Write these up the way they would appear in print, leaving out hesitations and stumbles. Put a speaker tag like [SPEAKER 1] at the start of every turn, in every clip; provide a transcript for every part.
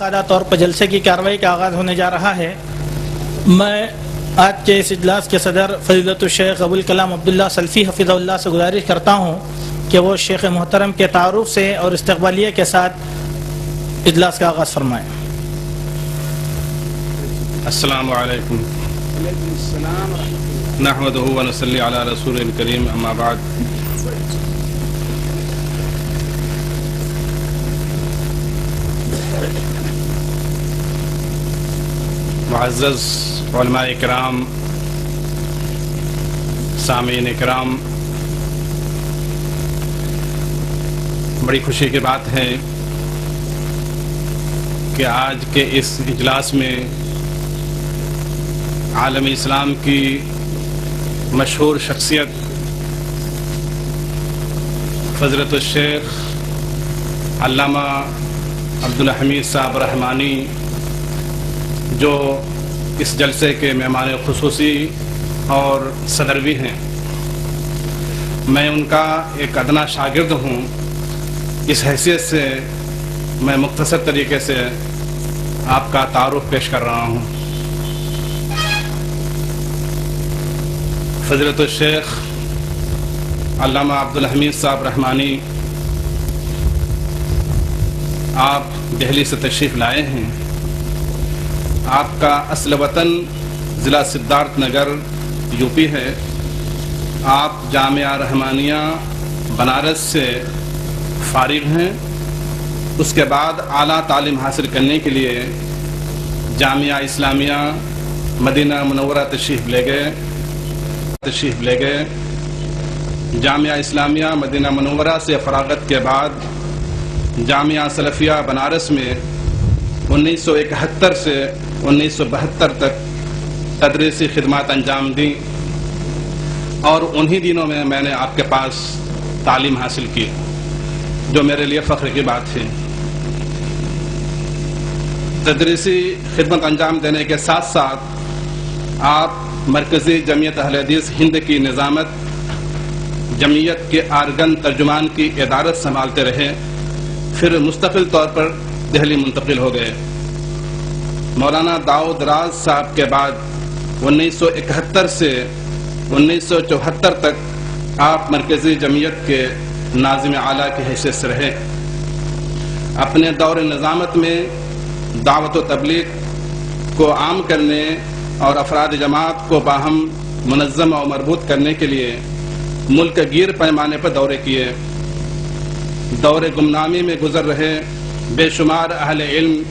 [SPEAKER 1] باقاعدہ طور پر جلسے کی کارروائی کا آغاز ہونے جا رہا ہے۔ میں آج کے اس اجلاس کے صدر فضیلت الشیخ ابوالکلام عبداللہ سلفی حفظہ اللہ سے گزارش کرتا ہوں کہ وہ شیخ محترم کے تعارف سے اور استقبالیہ کے ساتھ اجلاس کا آغاز فرمائیں۔
[SPEAKER 2] السلام علیکم نحمدہ و نصلی علی رسول الکریم، اما بعد۔ معزز علماء کرام، سامعین کرام، بڑی خوشی کی بات ہے کہ آج کے اس اجلاس میں عالم اسلام کی مشہور شخصیت فضیلت الشیخ علامہ عبدالحمید صاحب رحمانی، جو اس جلسے کے مہمان خصوصی اور صدر بھی ہیں، میں ان کا ایک ادنا شاگرد ہوں۔ اس حیثیت سے میں مختصر طریقے سے آپ کا تعارف پیش کر رہا ہوں۔ فضیلت الشیخ علامہ عبدالحمید صاحب رحمانی، آپ دہلی سے تشریف لائے ہیں۔ آپ کا اصل وطن ضلع سدھارتھ نگر یو پی ہے۔ آپ جامعہ رحمانیہ بنارس سے فارغ ہیں۔ اس کے بعد اعلیٰ تعلیم حاصل کرنے کے لیے جامعہ اسلامیہ مدینہ منورہ تشریف لے گئے۔ جامعہ اسلامیہ مدینہ منورہ سے فراغت کے بعد جامعہ سلفیہ بنارس میں 1971 سے 1972 تک تدریسی خدمات انجام دیں، اور انہی دنوں میں میں نے آپ کے پاس تعلیم حاصل کی، جو میرے لیے فخر کی بات ہے۔ تدریسی خدمت انجام دینے کے ساتھ ساتھ آپ مرکزی جمعیت اہل حدیث ہند کی نظامت، جمعیت کے آرگن ترجمان کی ادارت سنبھالتے رہے، پھر مستقل طور پر دہلی منتقل ہو گئے۔ مولانا داؤد راز صاحب کے بعد 1971 سے 1974 تک آپ مرکزی جمعیت کے ناظم اعلیٰ کی حیثیت سے رہے۔ اپنے دور نظامت میں دعوت و تبلیغ کو عام کرنے اور افراد جماعت کو باہم منظم اور مربوط کرنے کے لیے ملک گیر پیمانے پر دورے کیے۔ دور گمنامی میں گزر رہے بے شمار اہل علم،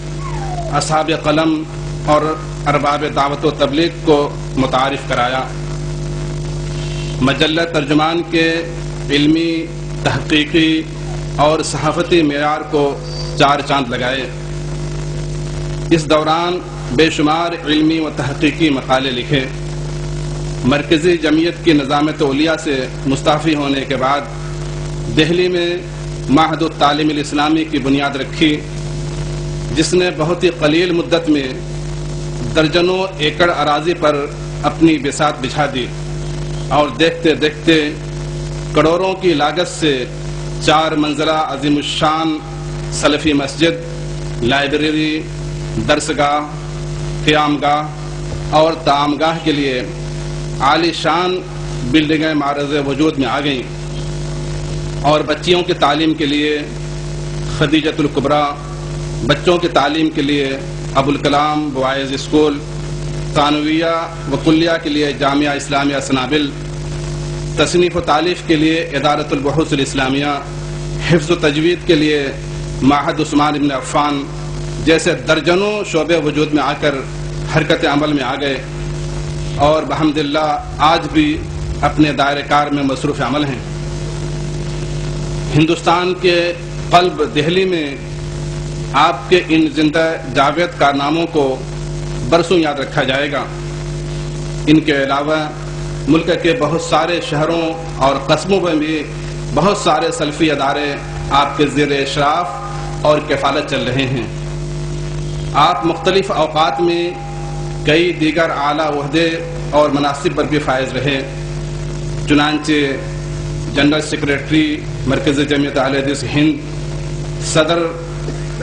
[SPEAKER 2] اصحاب قلم اور ارباب دعوت و تبلیغ کو متعارف کرایا۔ مجلہ ترجمان کے علمی، تحقیقی اور صحافتی معیار کو چار چاند لگائے۔ اس دوران بے شمار علمی و تحقیقی مقالے لکھے۔ مرکزی جمعیت کی نظامت اولیاء سے مستعفی ہونے کے بعد دہلی میں معہد التعلیم الاسلامی کی بنیاد رکھی، جس نے بہت ہی قلیل مدت میں درجنوں ایکڑ اراضی پر اپنی بساط بچھا دی، اور دیکھتے دیکھتے کروڑوں کی لاگت سے 4 منزلہ عظیم الشان سلفی مسجد، لائبریری، درسگاہ، قیام گاہ اور طعام گاہ کے لیے عالی شان بلڈنگیں معرض وجود میں آ گئیں، اور بچیوں کی تعلیم کے لیے خدیجۃ الکبریٰ، بچوں کی تعلیم کے لیے ابوالکلام بوائز اسکول، ثانویہ و کلیہ کے لیے جامعہ اسلامیہ سنابل، تصنیف و تالیف کے لیے ادارۃ البحوث الاسلامیہ، حفظ و تجوید کے لیے معہد عثمان بن عفان جیسے درجنوں شعبے وجود میں آ کر حرکت عمل میں آ گئے، اور بحمداللہ آج بھی اپنے دائرہ کار میں مصروف عمل ہیں۔ ہندوستان کے قلب دہلی میں آپ کے ان زندہ جاوید کارناموں کو برسوں یاد رکھا جائے گا۔ ان کے علاوہ ملک کے بہت سارے شہروں اور قصبوں میں بھی بہت سارے سلفی ادارے آپ کے زیر اشراف اور کفالت چل رہے ہیں۔ آپ مختلف اوقات میں کئی دیگر اعلیٰ عہدے اور مناصب پر بھی فائز رہے، چنانچہ جنرل سیکریٹری مرکزی جمعیت اہل حدیث ہند، صدر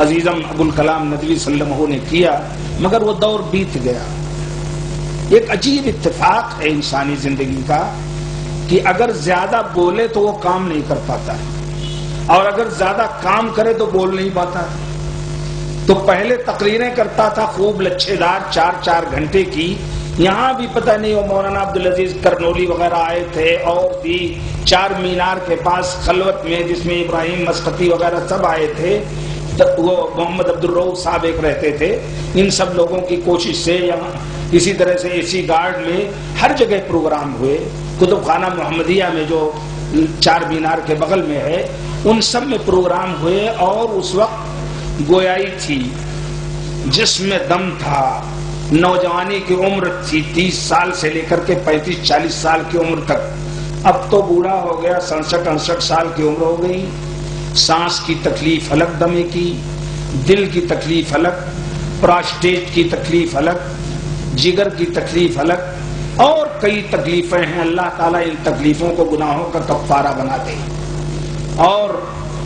[SPEAKER 3] عزیزم ابوالکلام ندوی صلی اللہ علیہ وسلم نے کیا، مگر وہ دور بیت گیا۔ ایک عجیب اتفاق ہے انسانی زندگی کا کہ اگر زیادہ بولے تو وہ کام نہیں کر پاتا ہے، اور اگر زیادہ کام کرے تو بول نہیں پاتا ہے۔ تو پہلے تقریریں کرتا تھا خوب لچھے دار 4 گھنٹے کی، یہاں بھی پتہ نہیں وہ مولانا عبدالعزیز کرنولی وغیرہ آئے تھے، اور بھی 4 مینار کے پاس خلوت میں جس میں ابراہیم مسقطی وغیرہ سب آئے تھے، وہ محمد عبدالرؤف صاحب ایک رہتے تھے، ان سب لوگوں کی کوشش سے یہاں اسی طرح سے اسی گارڈ میں ہر جگہ پروگرام ہوئے، کتب خانہ محمدیہ میں جو 4 مینار کے بغل میں ہے ان سب میں پروگرام ہوئے، اور اس وقت گویائی تھی، جس میں دم تھا، نوجوانی کی عمر تھی 30 سال سے لے کر کے 35-40 سال کی عمر تک۔ اب تو بوڑھا ہو گیا، 67-68 سال کی عمر ہو گئی، سانس کی تکلیف الگ، دمے کی، دل کی تکلیف الگ، پراسٹیٹ کی تکلیف الگ، جگر کی تکلیف الگ، اور کئی تکلیفیں ہیں۔ اللہ تعالیٰ ان تکلیفوں کو گناہوں کا کفارہ بنا دے اور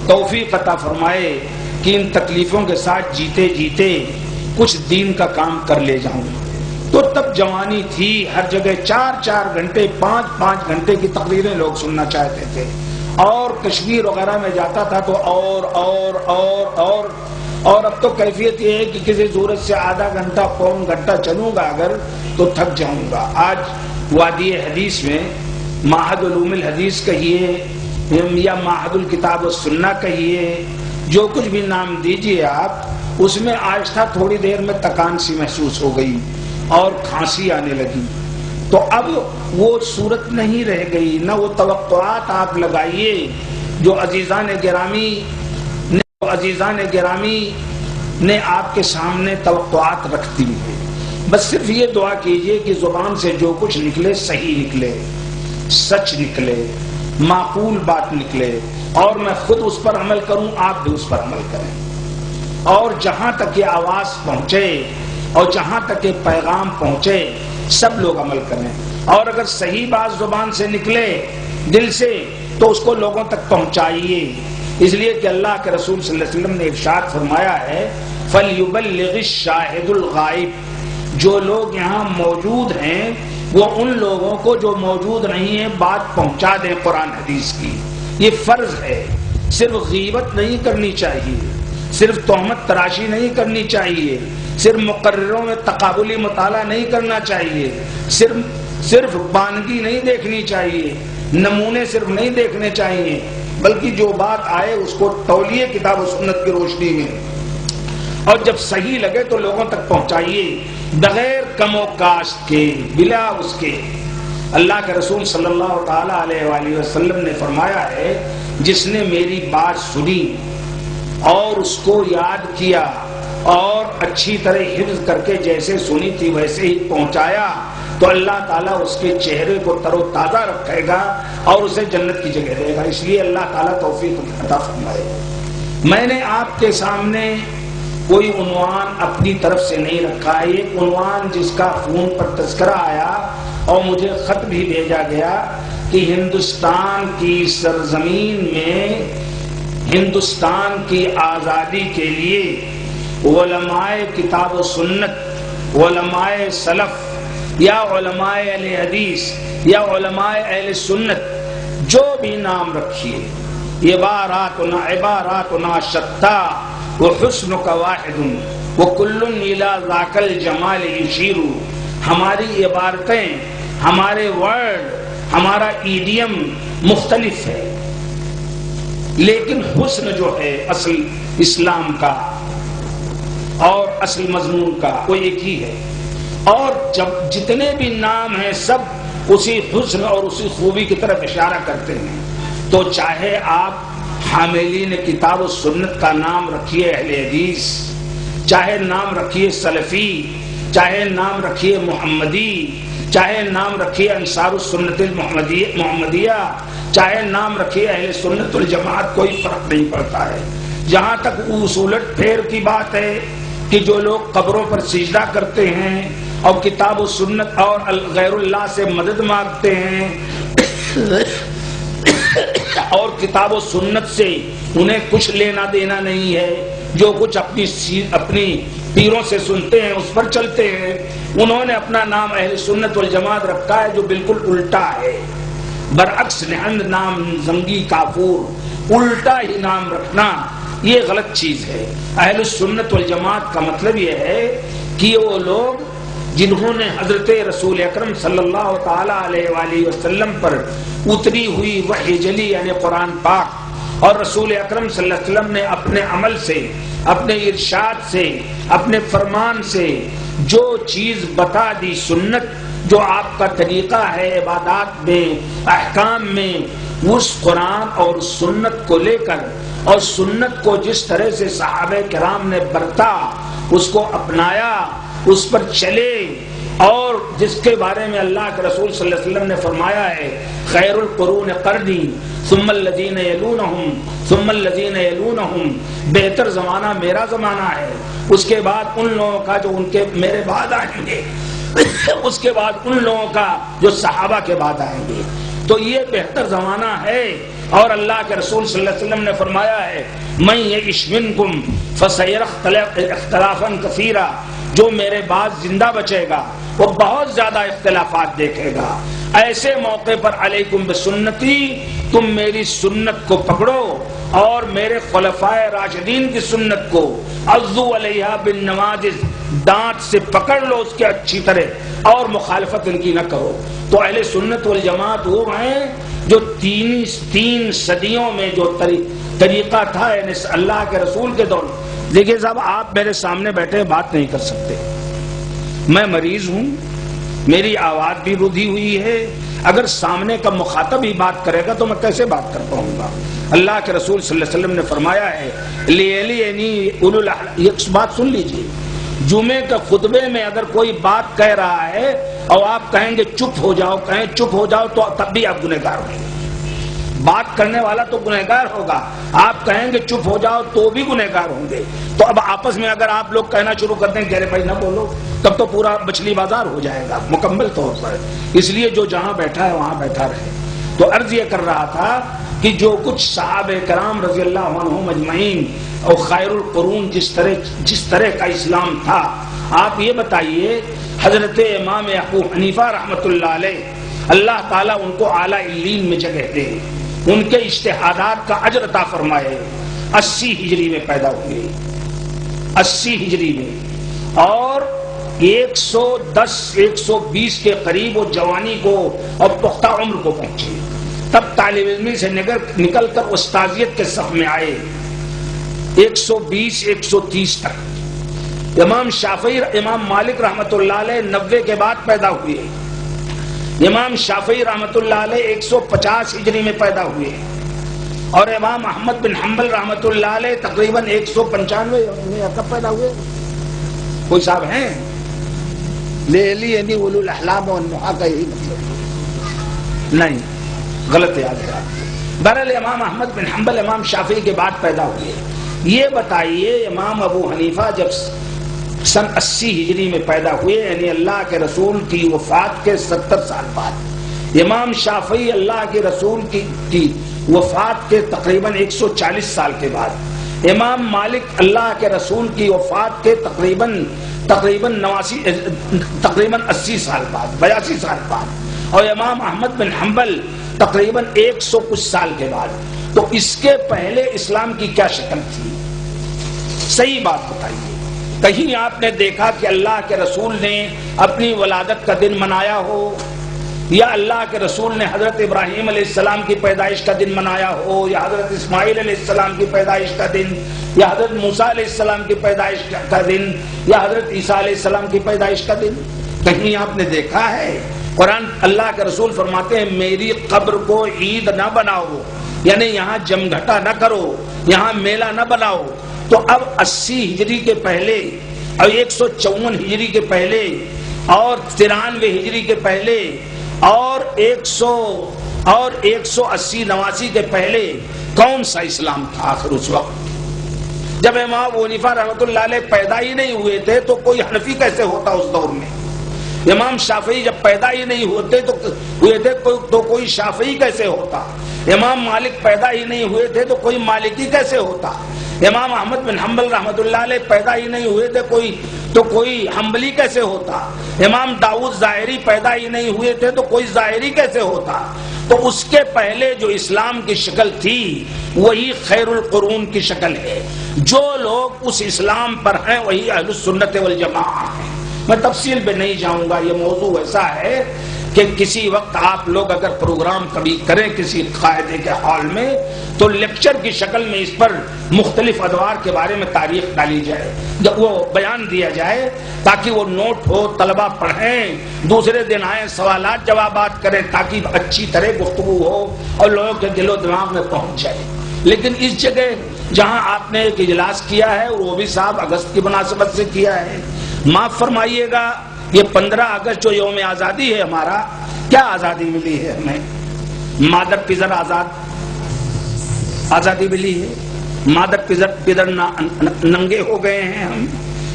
[SPEAKER 3] توفیق عطا فرمائے کہ ان تکلیفوں کے ساتھ جیتے جیتے کچھ دین کا کام کر لے جاؤں۔ تو تب جوانی تھی، ہر جگہ 4 گھنٹے 5 گھنٹے کی تقریریں لوگ سننا چاہتے تھے، اور کشمیر وغیرہ میں جاتا تھا تو اور اب تو کیفیت یہ ہے کہ کسی صورت سے آدھا گھنٹہ پون گھنٹہ چلوں گا اگر تو تھک جاؤں گا۔ آج وادی حدیث میں معہد علوم الحدیث کہیے یا معہد الکتاب والسنہ کہیے، جو کچھ بھی نام دیجئے آپ، اس میں آہستہ تھوڑی دیر میں تکان سی محسوس ہو گئی اور کھانسی آنے لگی۔ تو اب وہ صورت نہیں رہ گئی، نہ وہ توقعات آپ لگائیے جو عزیزان گرامی نے آپ کے سامنے توقعات رکھ دی ہے۔ بس صرف یہ دعا کیجئے کہ زبان سے جو کچھ نکلے صحیح نکلے، سچ نکلے، معقول بات نکلے، اور میں خود اس پر عمل کروں، آپ بھی اس پر عمل کریں، اور جہاں تک یہ آواز پہنچے اور جہاں تک یہ پیغام پہنچے سب لوگ عمل کریں، اور اگر صحیح بات زبان سے نکلے دل سے تو اس کو لوگوں تک پہنچائیے، اس لیے کہ اللہ کے رسول صلی اللہ علیہ وسلم نے ارشاد فرمایا ہے فَلْيُبَلِّغِ الشَّاهِدُ الْغَائِبُ، جو لوگ یہاں موجود ہیں وہ ان لوگوں کو جو موجود نہیں ہیں بات پہنچا دیں قرآن حدیث کی۔ یہ فرض ہے، صرف غیبت نہیں کرنی چاہیے، صرف تہمت تراشی نہیں کرنی چاہیے، صرف مقرروں میں تقابلی مطالعہ نہیں کرنا چاہیے، صرف بانگی نہیں دیکھنی چاہیے، نمونے صرف نہیں دیکھنے چاہیے، بلکہ جو بات آئے اس کو تولیے کتاب و سنت کی روشنی میں، اور جب صحیح لگے تو لوگوں تک پہنچائیے بغیر کم و کاشت کے، بلا اس کے۔ اللہ کے رسول صلی اللہ تعالی علیہ وآلہ وسلم نے فرمایا ہے جس نے میری بات سنی اور اس کو یاد کیا اور اچھی طرح حفظ کر کے جیسے سنی تھی ویسے ہی پہنچایا تو اللہ تعالیٰ اس کے چہرے کو تر و تازہ رکھے گا اور اسے جنت کی جگہ دے گا۔ اس لیے اللہ تعالیٰ توفیق عطا فرمائے۔ میں نے آپ کے سامنے کوئی عنوان اپنی طرف سے نہیں رکھا، ایک عنوان جس کا فون پر تذکرہ آیا اور مجھے خط بھی بھیجا گیا کہ ہندوستان کی سرزمین میں ہندوستان کی آزادی کے لیے علماء کتاب و سنت، علماء سلف یا علماء اہل حدیث یا علماء اہل سنت جو بھی نام رکھیے، عباراتنا شتیٰ وحسنک واحد وکل الی ذاک الجمال یشیر، ہماری عبارتیں، ہمارے ورڈ، ہمارا ایڈیم مختلف ہے، لیکن حسن جو ہے اصل اسلام کا اور اصل مضمون کا وہ ایک ہی ہے، اور جب جتنے بھی نام ہیں سب اسی حسن اور اسی خوبی کی طرف اشارہ کرتے ہیں۔ تو چاہے آپ حاملین کتاب و سنت کا نام رکھیے اہل حدیث، چاہے نام رکھیے سلفی، چاہے نام رکھیے محمدی، چاہے نام رکھیے انصار السنت محمدیہ، چاہے نام رکھیے اہل سنت الجماعت، کوئی فرق نہیں پڑتا ہے۔ جہاں تک اصولت پھیر کی بات ہے کہ جو لوگ قبروں پر سجدہ کرتے ہیں اور کتاب و سنت اور غیر اللہ سے مدد مانگتے ہیں اور کتاب و سنت سے انہیں کچھ لینا دینا نہیں ہے، جو کچھ اپنی پیروں سے سنتے ہیں اس پر چلتے ہیں. انہوں نے اپنا نام اہل سنت والجماعت رکھا ہے جو بالکل الٹا ہے، برعکس نہند نام زنگی کافور، الٹا ہی نام رکھنا یہ غلط چیز ہے. اہل سنت والجماعت کا مطلب یہ ہے کہ وہ لوگ جنہوں نے حضرت رسول اکرم صلی اللہ تعالی علیہ وآلہ وسلم پر اتری ہوئی وحی جلی یعنی قرآن پاک اور رسول اکرم صلی اللہ علیہ وسلم نے اپنے عمل سے، اپنے ارشاد سے، اپنے فرمان سے جو چیز بتا دی، سنت جو آپ کا طریقہ ہے عبادات میں، احکام میں، اس قرآن اور سنت کو لے کر اور سنت کو جس طرح سے صحابہ کرام نے برتا، اس کو اپنایا، اس پر چلے، اور جس کے بارے میں اللہ کے رسول صلی اللہ علیہ وسلم نے فرمایا ہے خیر القرون قرنی ثم الذین یلونہم ثم الذین یلونہم، بہتر زمانہ میرا زمانہ ہے، اس کے بعد ان لوگوں کا جو ان کے میرے بعد آئیں گے، اس کے بعد ان لوگوں کا جو صحابہ کے بعد آئیں گے. تو یہ بہتر زمانہ ہے. اور اللہ کے رسول صلی اللہ علیہ وسلم نے فرمایا ہے من یعش منکم فسیرى اختلافا کثیرا، جو میرے بعد زندہ بچے گا وہ بہت زیادہ اختلافات دیکھے گا. ایسے موقع پر علیکم بسنتی، تم میری سنت کو پکڑو اور میرے خلفائے راشدین کی سنت کو عضوا علیہا بالنواجذ، دانت سے پکڑ لو اس کے اچھی طرح اور مخالفت ان کی نہ کرو. تو اہل سنت والجماعت وہ ہیں جو تین صدیوں میں جو طریقہ تھا یعنی اللہ کے رسول کے دور. دیکھیے صاحب، آپ میرے سامنے بیٹھے بات نہیں کر سکتے، میں مریض ہوں، میری آواز بھی رودھی ہوئی ہے، اگر سامنے کا مخاطب ہی بات کرے گا تو میں کیسے بات کر پاؤں گا؟ اللہ کے رسول صلی اللہ علیہ وسلم نے فرمایا ہے ایک بات سن لیجیے، جمعے کے خطبے میں اگر کوئی بات کہہ رہا ہے اور آپ کہیں گے چپ ہو جاؤ، کہیں چپ ہو جاؤ، تو تب بھی آپ گنہگار ہوں گے. بات کرنے والا تو گنہگار ہوگا، آپ کہیں گے چپ ہو جاؤ تو بھی گنہگار ہوں گے. تو اب آپس میں اگر آپ لوگ کہنا شروع کر دیں گہرے بھائی نہ بولو، تب تو پورا مچھلی بازار ہو جائے گا مکمل طور پر. اس لیے جو جہاں بیٹھا ہے وہاں بیٹھا رہے. تو عرض یہ کر رہا تھا کہ جو کچھ صحابہ کرام رضی اللہ عنہم اجمعین اور خیر القرون جس طرح کا اسلام تھا، آپ یہ بتائیے حضرت امام ابو حنیفہ رحمۃ اللہ علیہ، اللہ تعالیٰ ان کو اعلیٰ علین میں جگہ دے، ان کے اجتہادات کا اجر عطا فرمائے. 80 ہجری میں پیدا ہوئے، 80 ہجری میں، اور 110-120 کے قریب وہ جوانی کو اور پختہ عمر کو پہنچے. تب طالب علمی سے نکل کر استاذیت کے صف میں آئے 120-130 تک. امام شافعی، امام مالک رحمت اللہ علیہ 90 کے بعد پیدا ہوئے. امام شافعی رحمت اللہ علیہ 150 ہجری میں پیدا ہوئے، اور امام احمد بن حنبل رحمت اللہ علیہ تقریباً 195 میں کب پیدا ہوئے؟ کوئی صاحب ہیں؟ لیلی یعنی اولو الاحلام والنہا کا یہی مطلب نہیں، غلط یاد ہے. بہرحال امام احمد بن حنبل امام شافعی کے بعد پیدا ہوئے. یہ بتائیے امام ابو حنیفہ جب سن 80 ہجری میں پیدا ہوئے، یعنی اللہ کے رسول کی وفات کے 70 سال بعد، امام شافعی اللہ کے رسول کی وفات کے تقریباً 140 سال کے بعد، امام مالک اللہ کے رسول کی وفات کے تقریباً 80 سال بعد، 82 سال بعد، اور امام احمد بن حنبل تقریباً 100 کچھ سال کے بعد. تو اس کے پہلے اسلام کی کیا شکل تھی؟ صحیح بات بتائیے. کہیں آپ نے دیکھا کہ اللہ کے رسول نے اپنی ولادت کا دن منایا ہو، یا اللہ کے رسول نے حضرت ابراہیم علیہ السلام کی پیدائش کا دن منایا ہو، یا حضرت اسماعیل علیہ السلام کی پیدائش کا دن، یا حضرت موسیٰ علیہ السلام کی پیدائش کا دن، یا حضرت عیسیٰ علیہ السلام کی پیدائش کا دن؟ کہیں آپ نے دیکھا ہے؟ قرآن اللہ کے رسول فرماتے ہیں میری قبر کو عید نہ بناؤ، یعنی یہاں جمگھٹا نہ کرو، یہاں میلہ نہ بناؤ. تو اب 80 ہجری کے پہلے اور 154 ہجری کے پہلے اور 93 ہجری کے پہلے اور 180-89 کے پہلے کون سا اسلام تھا آخر اس وقت؟ جب امام ابو حنیفہ رحمۃ اللہ علیہ پیدا ہی نہیں ہوئے تھے تو کوئی حنفی کیسے ہوتا اس دور میں؟ امام شافعی جب پیدا ہی نہیں ہوتے تو کوئی شافعی کیسے ہوتا؟ امام مالک پیدا ہی نہیں ہوئے تھے تو کوئی مالکی کیسے ہوتا؟ امام احمد بن حنبل رحمۃ اللہ علیہ پیدا ہی نہیں ہوئے تھے کوئی حنبلی کیسے ہوتا؟ امام داؤد ظاہری پیدا ہی نہیں ہوئے تھے تو کوئی ظاہری کیسے ہوتا؟ تو اس کے پہلے جو اسلام کی شکل تھی وہی خیر القرون کی شکل ہے. جو لوگ اس اسلام پر ہیں وہی اہل السنت والجماعہ ہیں. میں تفصیل پہ نہیں جاؤں گا، یہ موضوع ایسا ہے کہ کسی وقت آپ لوگ اگر پروگرام کبھی کریں کسی قاعدے کے ہال میں تو لیکچر کی شکل میں اس پر مختلف ادوار کے بارے میں تاریخ ڈالی جائے، جب وہ بیان دیا جائے تاکہ وہ نوٹ ہو، طلبہ پڑھیں، دوسرے دن آئیں سوالات جوابات کریں تاکہ اچھی طرح گفتگو ہو اور لوگوں کے دل و دماغ میں پہنچ جائے. لیکن اس جگہ جہاں آپ نے ایک اجلاس کیا ہے وہ بھی صاحب اگست کی مناسبت سے کیا ہے، معاف فرمائیے گا، یہ 15 اگست جو یوم آزادی ہے ہمارا، کیا آزادی ملی ہے ہمیں؟ مادر پدر آزادی ملی ہے. مادر پدر ننگے ہو گئے ہیں، ہم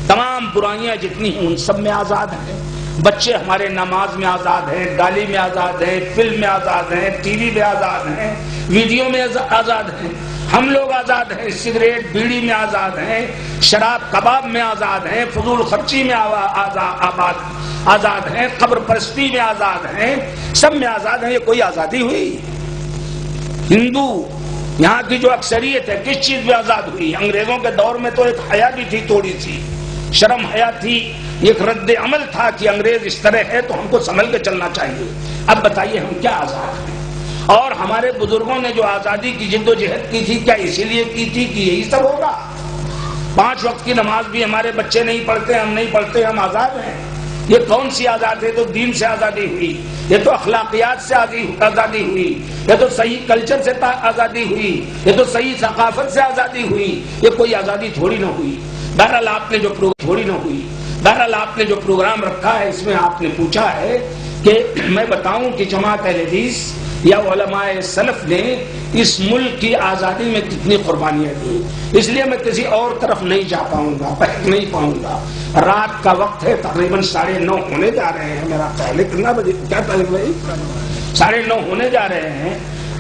[SPEAKER 3] تمام برائیاں جتنی ہیں ان سب میں آزاد ہیں. بچے ہمارے نماز میں آزاد ہیں، گالی میں آزاد ہیں، فلم میں آزاد ہیں، ٹی وی میں آزاد ہیں، ویڈیو میں آزاد ہیں. ہم لوگ آزاد ہیں، سگریٹ بیڑی میں آزاد ہیں، شراب کباب میں آزاد ہیں، فضول خرچی میں آزاد ہیں، قبر پرستی میں آزاد ہیں، سب میں آزاد ہیں. یہ کوئی آزادی ہوئی؟ ہندو یہاں کی جو اکثریت ہے کس چیز میں آزاد ہوئی؟ انگریزوں کے دور میں تو ایک حیا بھی تھی، تھوڑی سی شرم حیا تھی، ایک رد عمل تھا کہ انگریز اس طرح ہے تو ہم کو سنبھل کے چلنا چاہیے. اب بتائیے ہم کیا آزاد ہیں؟ اور ہمارے بزرگوں نے جو آزادی کی جد و جہد کی تھی کیا اسی لیے کی تھی کہ یہی سب ہوگا؟ 5 وقت کی نماز بھی ہمارے بچے نہیں پڑھتے، ہم نہیں پڑھتے، ہم آزاد ہیں. یہ کون سی آزاد ہے؟ تو دین سے آزادی ہوئی، یہ تو اخلاقیات سے آزادی ہوئی، یہ تو صحیح کلچر سے آزادی ہوئی، یہ تو صحیح ثقافت سے آزادی ہوئی. یہ کوئی آزادی تھوڑی نہ ہوئی. بہرحال آپ نے جو پروگرام رکھا ہے اس میں آپ نے پوچھا ہے کہ میں بتاؤں کہ جماعت اہل حدیث یا علماء سلف نے اس ملک کی آزادی میں کتنی قربانیاں دی. اس لیے میں کسی اور طرف نہیں جا پاؤں گا، بہک نہیں پاؤں گا. رات کا وقت ہے، تقریباً 9:30 ہونے جا رہے ہیں. میرا خیال ہے کتنا بجے؟ کیا ٹائم بھائی؟ 9:30 ہونے جا رہے ہیں.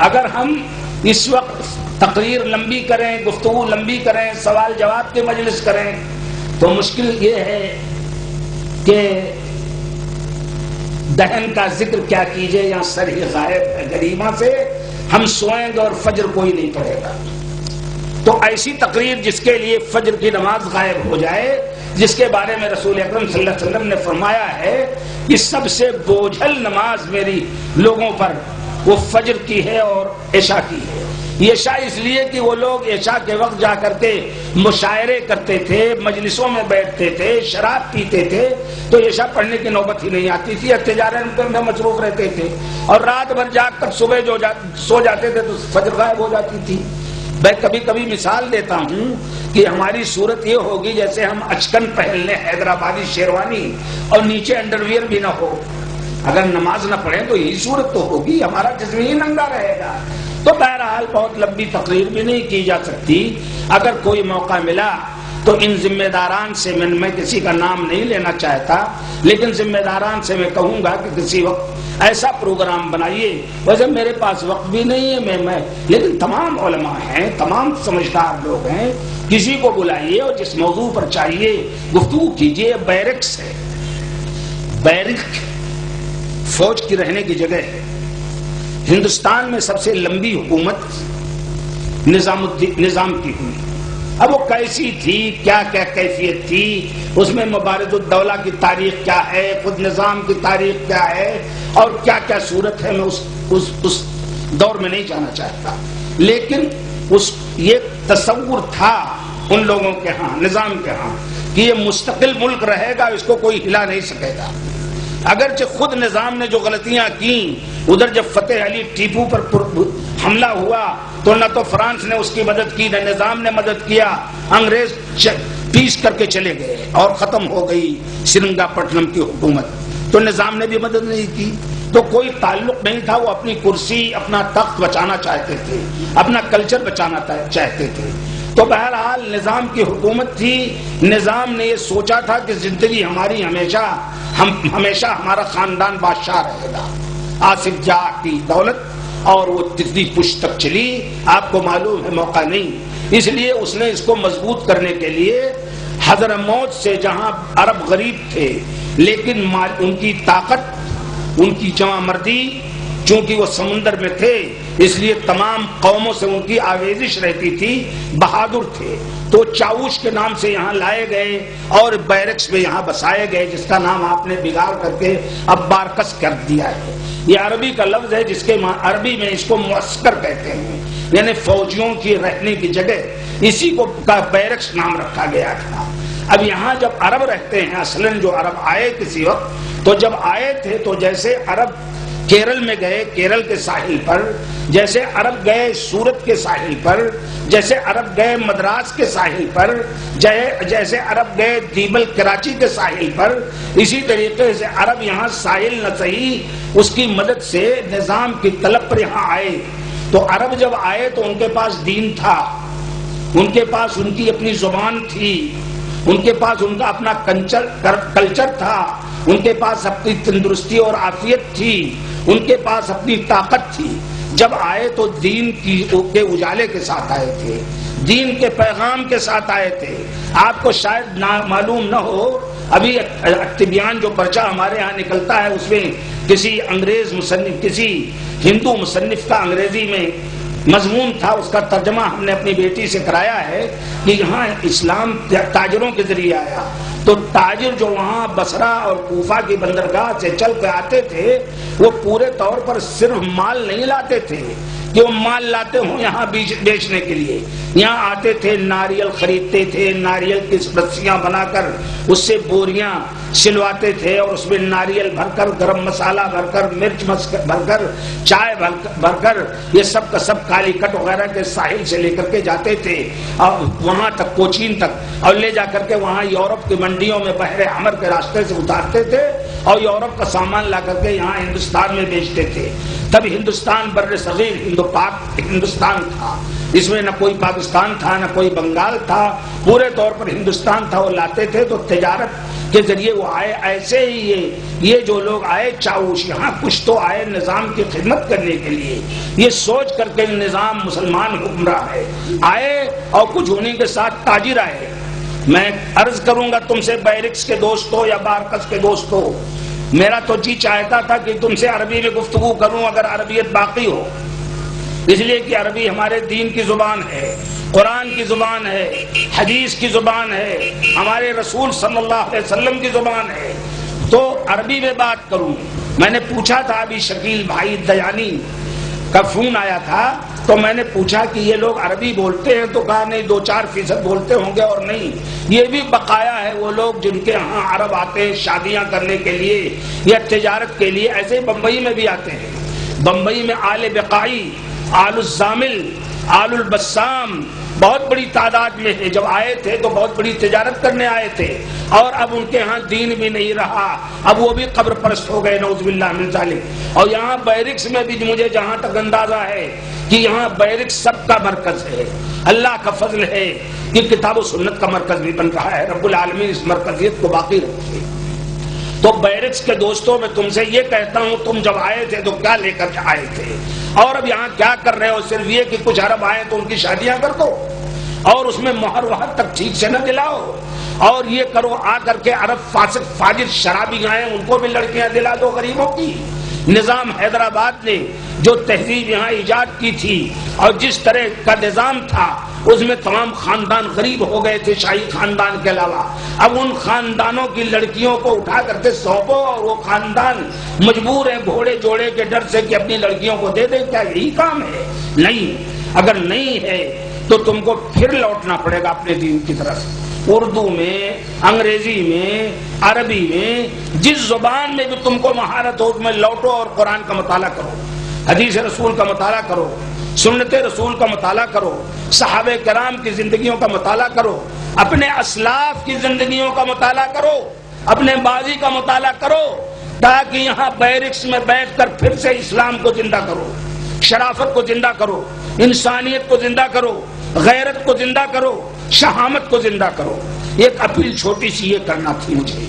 [SPEAKER 3] اگر ہم اس وقت تقریر لمبی کریں، گفتگو لمبی کریں، سوال جواب کی مجلس کریں تو مشکل یہ ہے کہ دہن کا ذکر کیا کیجئے، یا سر ہی غائب ہے گریما سے. ہم سوئیں گے اور فجر کوئی نہیں پڑھے گا. تو ایسی تقریر جس کے لیے فجر کی نماز غائب ہو جائے، جس کے بارے میں رسول اکرم صلی اللہ علیہ وسلم نے فرمایا ہے کہ سب سے بوجھل نماز میری لوگوں پر وہ فجر کی ہے اور عشاء کی ہے. عشاء اس لیے کہ وہ لوگ عشاء کے وقت جا کر کے مشاعرے کرتے تھے، مجلسوں میں بیٹھتے تھے، شراب پیتے تھے، تو عشاء پڑھنے کی نوبت ہی نہیں آتی تھی، تجارت میں مصروف رہتے تھے اور رات بھر جاگ کر صبح سو جاتے تھے تو فجر غائب ہو جاتی تھی. میں کبھی کبھی مثال دیتا ہوں کہ ہماری صورت یہ ہوگی جیسے ہم اچکن پہن لیں حیدرآبادی شیروانی اور نیچے انڈرویئر بھی نہ ہو. اگر نماز نہ پڑھیں تو یہی صورت تو ہوگی، ہمارا جسم ہی ننگا رہے گا. تو بہرحال بہت لمبی تقریر بھی نہیں کی جا سکتی. اگر کوئی موقع ملا تو ان ذمہ داران سے میں کسی کا نام نہیں لینا چاہتا، لیکن ذمہ داران سے میں کہوں گا کہ کسی وقت ایسا پروگرام بنائیے. ویسے میرے پاس وقت بھی نہیں ہے، میں لیکن تمام علماء ہیں، تمام سمجھدار لوگ ہیں، کسی کو بلائیے اور جس موضوع پر چاہیے گفتگو کیجیے. بیرکس ہے، بیرک فوج کی رہنے کی جگہ ہے. ہندوستان میں سب سے لمبی حکومت نظام کی ہوئی. اب وہ کیسی تھی، کیا کیا کیفیت تھی، اس میں مبارز الدولہ کی تاریخ کیا ہے، خود نظام کی تاریخ کیا ہے اور کیا کیا صورت ہے، میں اس دور میں نہیں جانا چاہتا. لیکن یہ تصور تھا ان لوگوں کے ہاں، نظام کے ہاں، کہ یہ مستقل ملک رہے گا، اس کو کوئی ہلا نہیں سکے گا. اگرچہ خود نظام نے جو غلطیاں کی، ادھر جب فتح علی ٹیپو پر حملہ ہوا تو نہ تو فرانس نے اس کی مدد کی، نہ نظام نے مدد کیا. انگریز پیش کر کے چلے گئے اور ختم ہو گئی سرنگا پٹنم کی حکومت. تو نظام نے بھی مدد نہیں کی، تو کوئی تعلق نہیں تھا. وہ اپنی کرسی، اپنا تخت بچانا چاہتے تھے، اپنا کلچر بچانا چاہتے تھے. تو بہرحال نظام کی حکومت تھی. نظام نے یہ سوچا تھا کہ زندگی ہماری ہمیشہ ہمارا خاندان بادشاہ رہے گا. آصف جاہ کی دولت اور وہ تتلی پشت تک چلی. آپ کو معلوم ہے، موقع نہیں اس لیے اس نے اس کو مضبوط کرنے کے لیے حضرموت سے جہاں عرب غریب تھے لیکن ان کی طاقت ان کی جمع مردی چونکہ وہ سمندر میں تھے اس لیے تمام قوموں سے ان کی آویزش رہتی تھی، بہادر تھے، تو چاوش کے نام سے یہاں لائے گئے اور بیرکس میں یہاں بسائے گئے جس کا نام آپ نے بگاڑ کر کے اب بارکس کر دیا ہے۔ یہ عربی کا لفظ ہے جس کے عربی میں اس کو معسکر کہتے ہیں، یعنی فوجیوں کی رہنے کی جگہ، اسی کو کا بیرکس نام رکھا گیا تھا۔ اب یہاں جب عرب رہتے ہیں، اصلاً جو عرب آئے کسی وقت، تو جب آئے تھے تو جیسے عرب کیرل میں گئے کیرل کے ساحل پر، جیسے عرب گئے سورت کے ساحل پر، جیسے عرب گئے مدراس کے ساحل پر، جیسے عرب گئے دیبل کراچی کے ساحل پر، اسی طریقے سے عرب یہاں ساحل نہ صحیح اس کی مدد سے نظام کی طلب پر یہاں آئے۔ تو عرب جب آئے تو ان کے پاس دین تھا، ان کے پاس ان کی اپنی زبان تھی، ان کے پاس ان کا اپنا کلچر تھا، ان کے پاس اپنی تندرستی اور عافیت تھی، ان کے پاس اپنی طاقت تھی۔ جب آئے تو دین کے اجالے کے ساتھ آئے تھے، دین کے پیغام کے ساتھ آئے تھے۔ آپ کو شاید معلوم نہ ہو، ابھی طبیان جو پرچہ ہمارے ہاں نکلتا ہے اس میں کسی انگریز مصنف، کسی ہندو مصنف کا انگریزی میں مضمون تھا، اس کا ترجمہ ہم نے اپنی بیٹی سے کرایا ہے کہ یہاں اسلام تاجروں کے ذریعے آیا۔ تو تاجر جو وہاں بصرہ اور کوفہ کی بندرگاہ سے چل کے آتے تھے وہ پورے طور پر صرف مال نہیں لاتے تھے کہ وہ مال لاتے ہوں یہاں بیچنے کے لیے، یہاں آتے تھے ناریل خریدتے تھے، ناریل کی رسیاں بنا کر اس سے بوریاں سلواتے تھے اور اس میں ناریل بھر کر، گرم مسالہ بھر کر، مرچ بھر کر، چائے بھر کر، یہ سب کا سب کالی کٹ وغیرہ کے ساحل سے لے کر کے جاتے تھے اور وہاں تک کوچین تک، اور لے جا کر کے وہاں یورپ کی منڈیوں میں بحر احمر کے راستے سے اتارتے تھے اور یورپ کا سامان لا کر کے یہاں ہندوستان میں بیچتے تھے۔ تب ہندوستان بر صغیر پاک ہندوستان تھا، اس میں نہ کوئی پاکستان تھا نہ کوئی بنگال تھا، پورے طور پر ہندوستان تھا۔ وہ لاتے تھے تو تجارت کے ذریعے وہ آئے۔ ایسے ہی یہ جو لوگ آئے چاوش، یہاں کچھ تو آئے نظام کی خدمت کرنے کے لیے، یہ سوچ کر کے نظام مسلمان حکمراں ہے، آئے اور کچھ ہونے کے ساتھ تاجر آئے۔ میں عرض کروں گا تم سے بیرکس کے دوستو یا بارکس کے دوستو، میرا تو جی چاہتا تھا کہ تم سے عربی میں گفتگو کروں اگر عربیت باقی ہو، اس لیے کہ عربی ہمارے دین کی زبان ہے، قرآن کی زبان ہے، حدیث کی زبان ہے، ہمارے رسول صلی اللہ علیہ وسلم کی زبان ہے، تو عربی میں بات کروں۔ میں نے پوچھا تھا ابھی شکیل بھائی دیانی کا فون آیا تھا تو میں نے پوچھا کہ یہ لوگ عربی بولتے ہیں، تو کہا نہیں 2-4% بولتے ہوں گے، اور نہیں یہ بھی بقایا ہے وہ لوگ جن کے ہاں عرب آتے ہیں شادیاں کرنے کے لیے یا تجارت کے لیے، ایسے بمبئی میں بھی آتے ہیں۔ بمبئی میں آل بقائی، آل الزامل، آل البسام بہت بڑی تعداد میں ہے۔ جب آئے تھے تو بہت بڑی تجارت کرنے آئے تھے، اور اب ان کے ہاں دین بھی نہیں رہا، اب وہ بھی قبر پرست ہو گئے، نعوذ باللہ من ذالک۔ اور یہاں بیرکس میں بھی مجھے جہاں تک اندازہ ہے کہ یہاں بیرکس سب کا مرکز ہے۔ اللہ کا فضل ہے کہ کتاب و سنت کا مرکز بھی بن رہا ہے، رب العالمین اس مرکزیت کو باقی رکھے۔ تو بیرکس کے دوستوں میں تم سے یہ کہتا ہوں، تم جب آئے تھے تو کیا لے کر آئے تھے، اور اب یہاں کیا کر رہے ہو؟ صرف یہ کہ کچھ عرب آئے تو ان کی شادیاں کر دو اور اس میں مہر وہر تک ٹھیک سے نہ دلاؤ، اور یہ کرو آ کر کے عرب فاسق فاجر شرابی آئے ان کو بھی لڑکیاں دلا دو غریبوں کی۔ نظام حیدرآباد نے جو تہذیب یہاں ایجاد کی تھی اور جس طرح کا نظام تھا اس میں تمام خاندان غریب ہو گئے تھے شاہی خاندان کے علاوہ۔ اب ان خاندانوں کی لڑکیوں کو اٹھا کر کے سونپو اور وہ خاندان مجبور ہے گھوڑے جوڑے کے ڈر سے کہ اپنی لڑکیوں کو دے دے۔ کیا یہی کام ہے؟ نہیں، اگر نہیں ہے تو تم کو پھر لوٹنا پڑے گا اپنے دین کی طرف۔ اردو میں، انگریزی میں، عربی میں، جس زبان میں بھی تم کو مہارت ہو اس میں لوٹو اور قرآن کا مطالعہ کرو، حدیث رسول کا مطالعہ کرو، سنت رسول کا مطالعہ کرو، صحابہ کرام کی زندگیوں کا مطالعہ کرو، اپنے اسلاف کی زندگیوں کا مطالعہ کرو، اپنے ماضی کا مطالعہ کرو، تاکہ یہاں بیرکس میں بیٹھ کر پھر سے اسلام کو زندہ کرو، شرافت کو زندہ کرو، انسانیت کو زندہ کرو، غیرت کو زندہ کرو، شہامت کو زندہ کرو۔ ایک اپیل چھوٹی سی یہ کرنا تھی مجھے،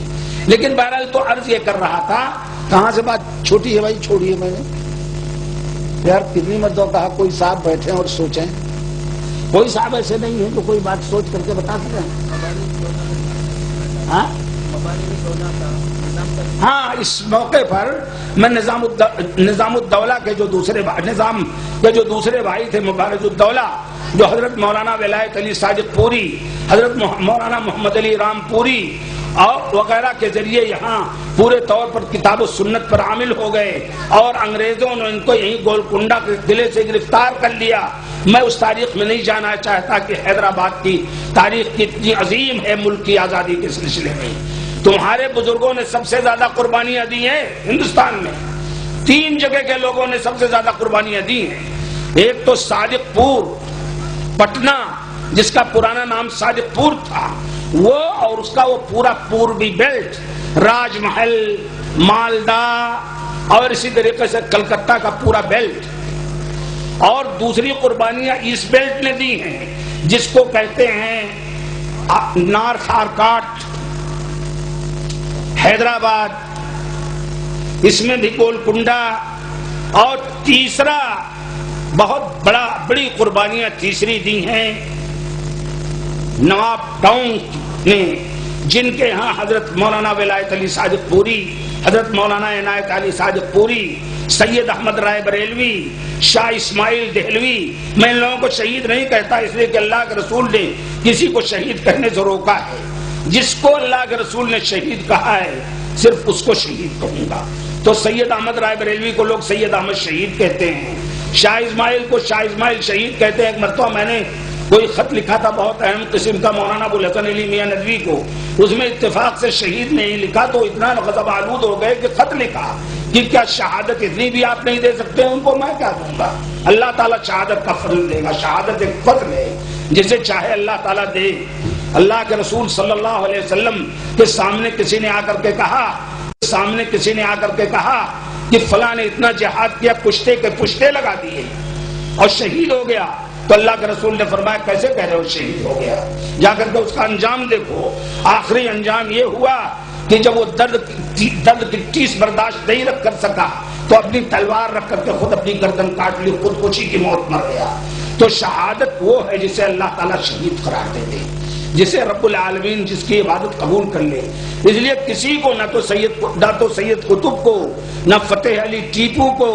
[SPEAKER 3] لیکن بہرحال تو عرض یہ کر رہا تھا۔ کہاں سے بات چھوٹی ہے بھائی؟ چھوڑیے، میں نے یار کتنی مرتبہ کہا کوئی صاحب بیٹھیں اور سوچیں۔ کوئی صاحب ایسے نہیں ہے جو کوئی بات سوچ کر کے بتا سکتے ہیں؟ ہاں، اس موقع پر میں نظام الدولہ کے جو دوسرے بھائی تھے، مبارز الدولہ، جو حضرت مولانا ولایت علی صادق پوری، حضرت مولانا محمد علی رام پوری اور وغیرہ کے ذریعے یہاں پورے طور پر کتاب و سنت پر عامل ہو گئے اور انگریزوں نے ان کو یہیں گولکنڈہ کے قلعے سے گرفتار کر لیا۔ میں اس تاریخ میں نہیں جانا چاہتا کہ حیدرآباد کی تاریخ کتنی عظیم ہے ملک کی آزادی کے سلسلے میں۔ تمہارے بزرگوں نے سب سے زیادہ قربانیاں دی ہیں ہندوستان میں، 3 جگہ کے لوگوں نے سب سے زیادہ قربانیاں دی ہیں۔ ایک تو صادق پور پٹنہ، جس کا پرانا نام صادق پور تھا، وہ اور اس کا وہ پورا پوربی بیلٹ، راج محل، مالدہ اور اسی طریقے سے کلکتہ کا پورا بیلٹ۔ اور دوسری قربانیاں ایسٹ بیلٹ نے دی ہیں، جس کو کہتے ہیں نارتھ آرکاٹ، حیدرآباد، اس میں بھی گولکنڈہ، اور تیسرا بہت بڑی قربانیاں تیسری دی ہیں نواب ٹاؤن نے، جن کے ہاں حضرت مولانا ولایت علی صادق پوری، حضرت مولانا عنایت علی صادق پوری، سید احمد رائے بریلوی، شاہ اسماعیل دہلوی۔ میں ان لوگوں کو شہید نہیں کہتا اس لیے کہ اللہ کے رسول نے کسی کو شہید کہنے سے روکا ہے۔ جس کو اللہ کے رسول نے شہید کہا ہے صرف اس کو شہید کہوں گا۔ تو سید احمد رائے بریلوی کو لوگ سید احمد شہید کہتے ہیں، شاہ اسماعیل کو شاہ اسماعیل شہید کہتے ہیں۔ ایک مرتبہ میں نے کوئی خط لکھا تھا بہت اہم قسم کا مولانا ابو الحسن علی میاں ندوی کو، اس میں اتفاق سے شہید نہیں لکھا تو اتنا غضب آلود ہو گئے کہ خط لکھا کہ کیا شہادت اتنی بھی آپ نہیں دے سکتے؟ ان کو میں کیا دوں گا؟ اللہ تعالیٰ شہادت کا فضل دے گا، شہادت ایک فضل ہے، جسے چاہے اللہ تعالیٰ دے۔ اللہ کے رسول صلی اللہ علیہ وسلم کے سامنے کسی نے آ کر کے کہا کہ فلاں نے اتنا جہاد کیا، پشتے کے پشتے لگا دیے اور شہید ہو گیا، تو اللہ کے رسول نے فرمایا کیسے کہہ رہے ہو شہید ہو گیا؟ جا کر کے اس کا انجام دیکھو۔ آخری انجام یہ ہوا کہ جب وہ درد کی ٹیس برداشت نہیں رکھ کر سکا تو اپنی تلوار رکھ کر کے خود اپنی گردن کاٹ لی، خودکشی کی موت مر گیا۔ تو شہادت وہ ہے جسے اللہ تعالیٰ شہید قرار دے دے، جسے رب العالمین جس کی عبادت قبول کر لے۔ اس لیے کسی کو نہ تو سید قطب کو، نہ فتح علی ٹیپو کو،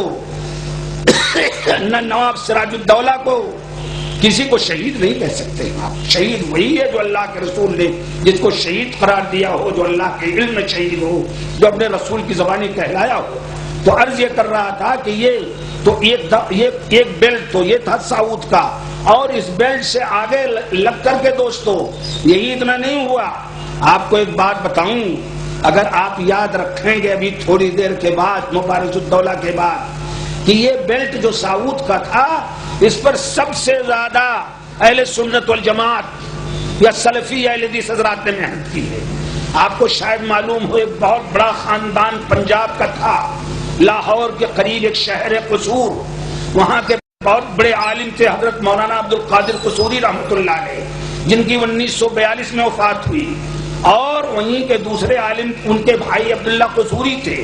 [SPEAKER 3] نہ نواب سراج الدولہ کو، کسی کو شہید نہیں کہہ سکتے آپ۔ شہید وہی ہے جو اللہ کے رسول نے جس کو شہید قرار دیا ہو، جو اللہ کے علم میں شہید ہو، جو اپنے رسول کی زبانی کہلایا ہو۔ تو عرض یہ کر رہا تھا کہ ایک بیلٹ تو یہ تھا ساؤتھ کا، اور اس بیلٹ سے آگے لگ کر کے دوستو یہی اتنا نہیں ہوا۔ آپ کو ایک بات بتاؤں، اگر آپ یاد رکھیں گے ابھی تھوڑی دیر کے بعد، مبارز الدولہ کے بعد، کہ یہ بیلٹ جو ساؤتھ کا تھا، اس پر سب سے زیادہ اہل سنت والجماعت یا سلفی اہل حدیث حضرات نے محنت کی ہے۔ آپ کو شاید معلوم ہو ایک بہت بڑا خاندان پنجاب کا تھا، لاہور کے قریب ایک شہر ہے قصور، وہاں کے بہت بڑے عالم تھے حضرت مولانا عبد القادر قصوری رحمۃ اللہ علیہ، جن کی 1942 میں وفات ہوئی، اور وہیں کے دوسرے عالم ان کے بھائی عبداللہ قصوری تھے۔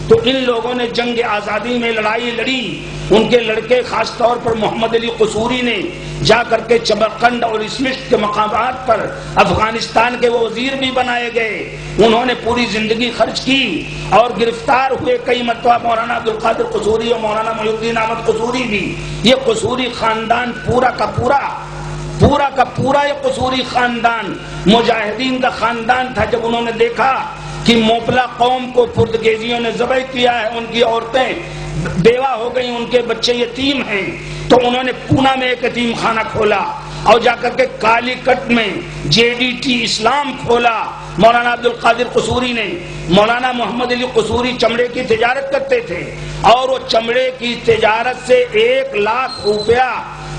[SPEAKER 3] تو ان لوگوں نے جنگ آزادی میں لڑائی لڑی، ان کے لڑکے خاص طور پر محمد علی قصوری نے جا کر کے چمرقند اور اسمشت کے مقامات پر افغانستان کے وہ وزیر بھی بنائے گئے، انہوں نے پوری زندگی خرچ کی اور گرفتار ہوئے کئی مرتبہ مولانا عبد القادر قصوری اور مولانا محی الدین احمد قصوری بھی۔ یہ قصوری خاندان پورا کا پورا یہ قصوری خاندان مجاہدین کا خاندان تھا۔ جب انہوں نے دیکھا کہ موپلا قوم کو پرتگیزیوں نے ذبح کیا ہے، ان کی عورتیں بیوہ ہو گئیں، ان کے بچے یتیم ہیں، تو انہوں نے پونا میں ایک یتیم خانہ کھولا اور جا کر کے کالی کٹ میں JDT اسلام کھولا مولانا عبد القادر قصوری نے۔ مولانا محمد علی قصوری چمڑے کی تجارت کرتے تھے، اور وہ چمڑے کی تجارت سے 1 لاکھ روپیہ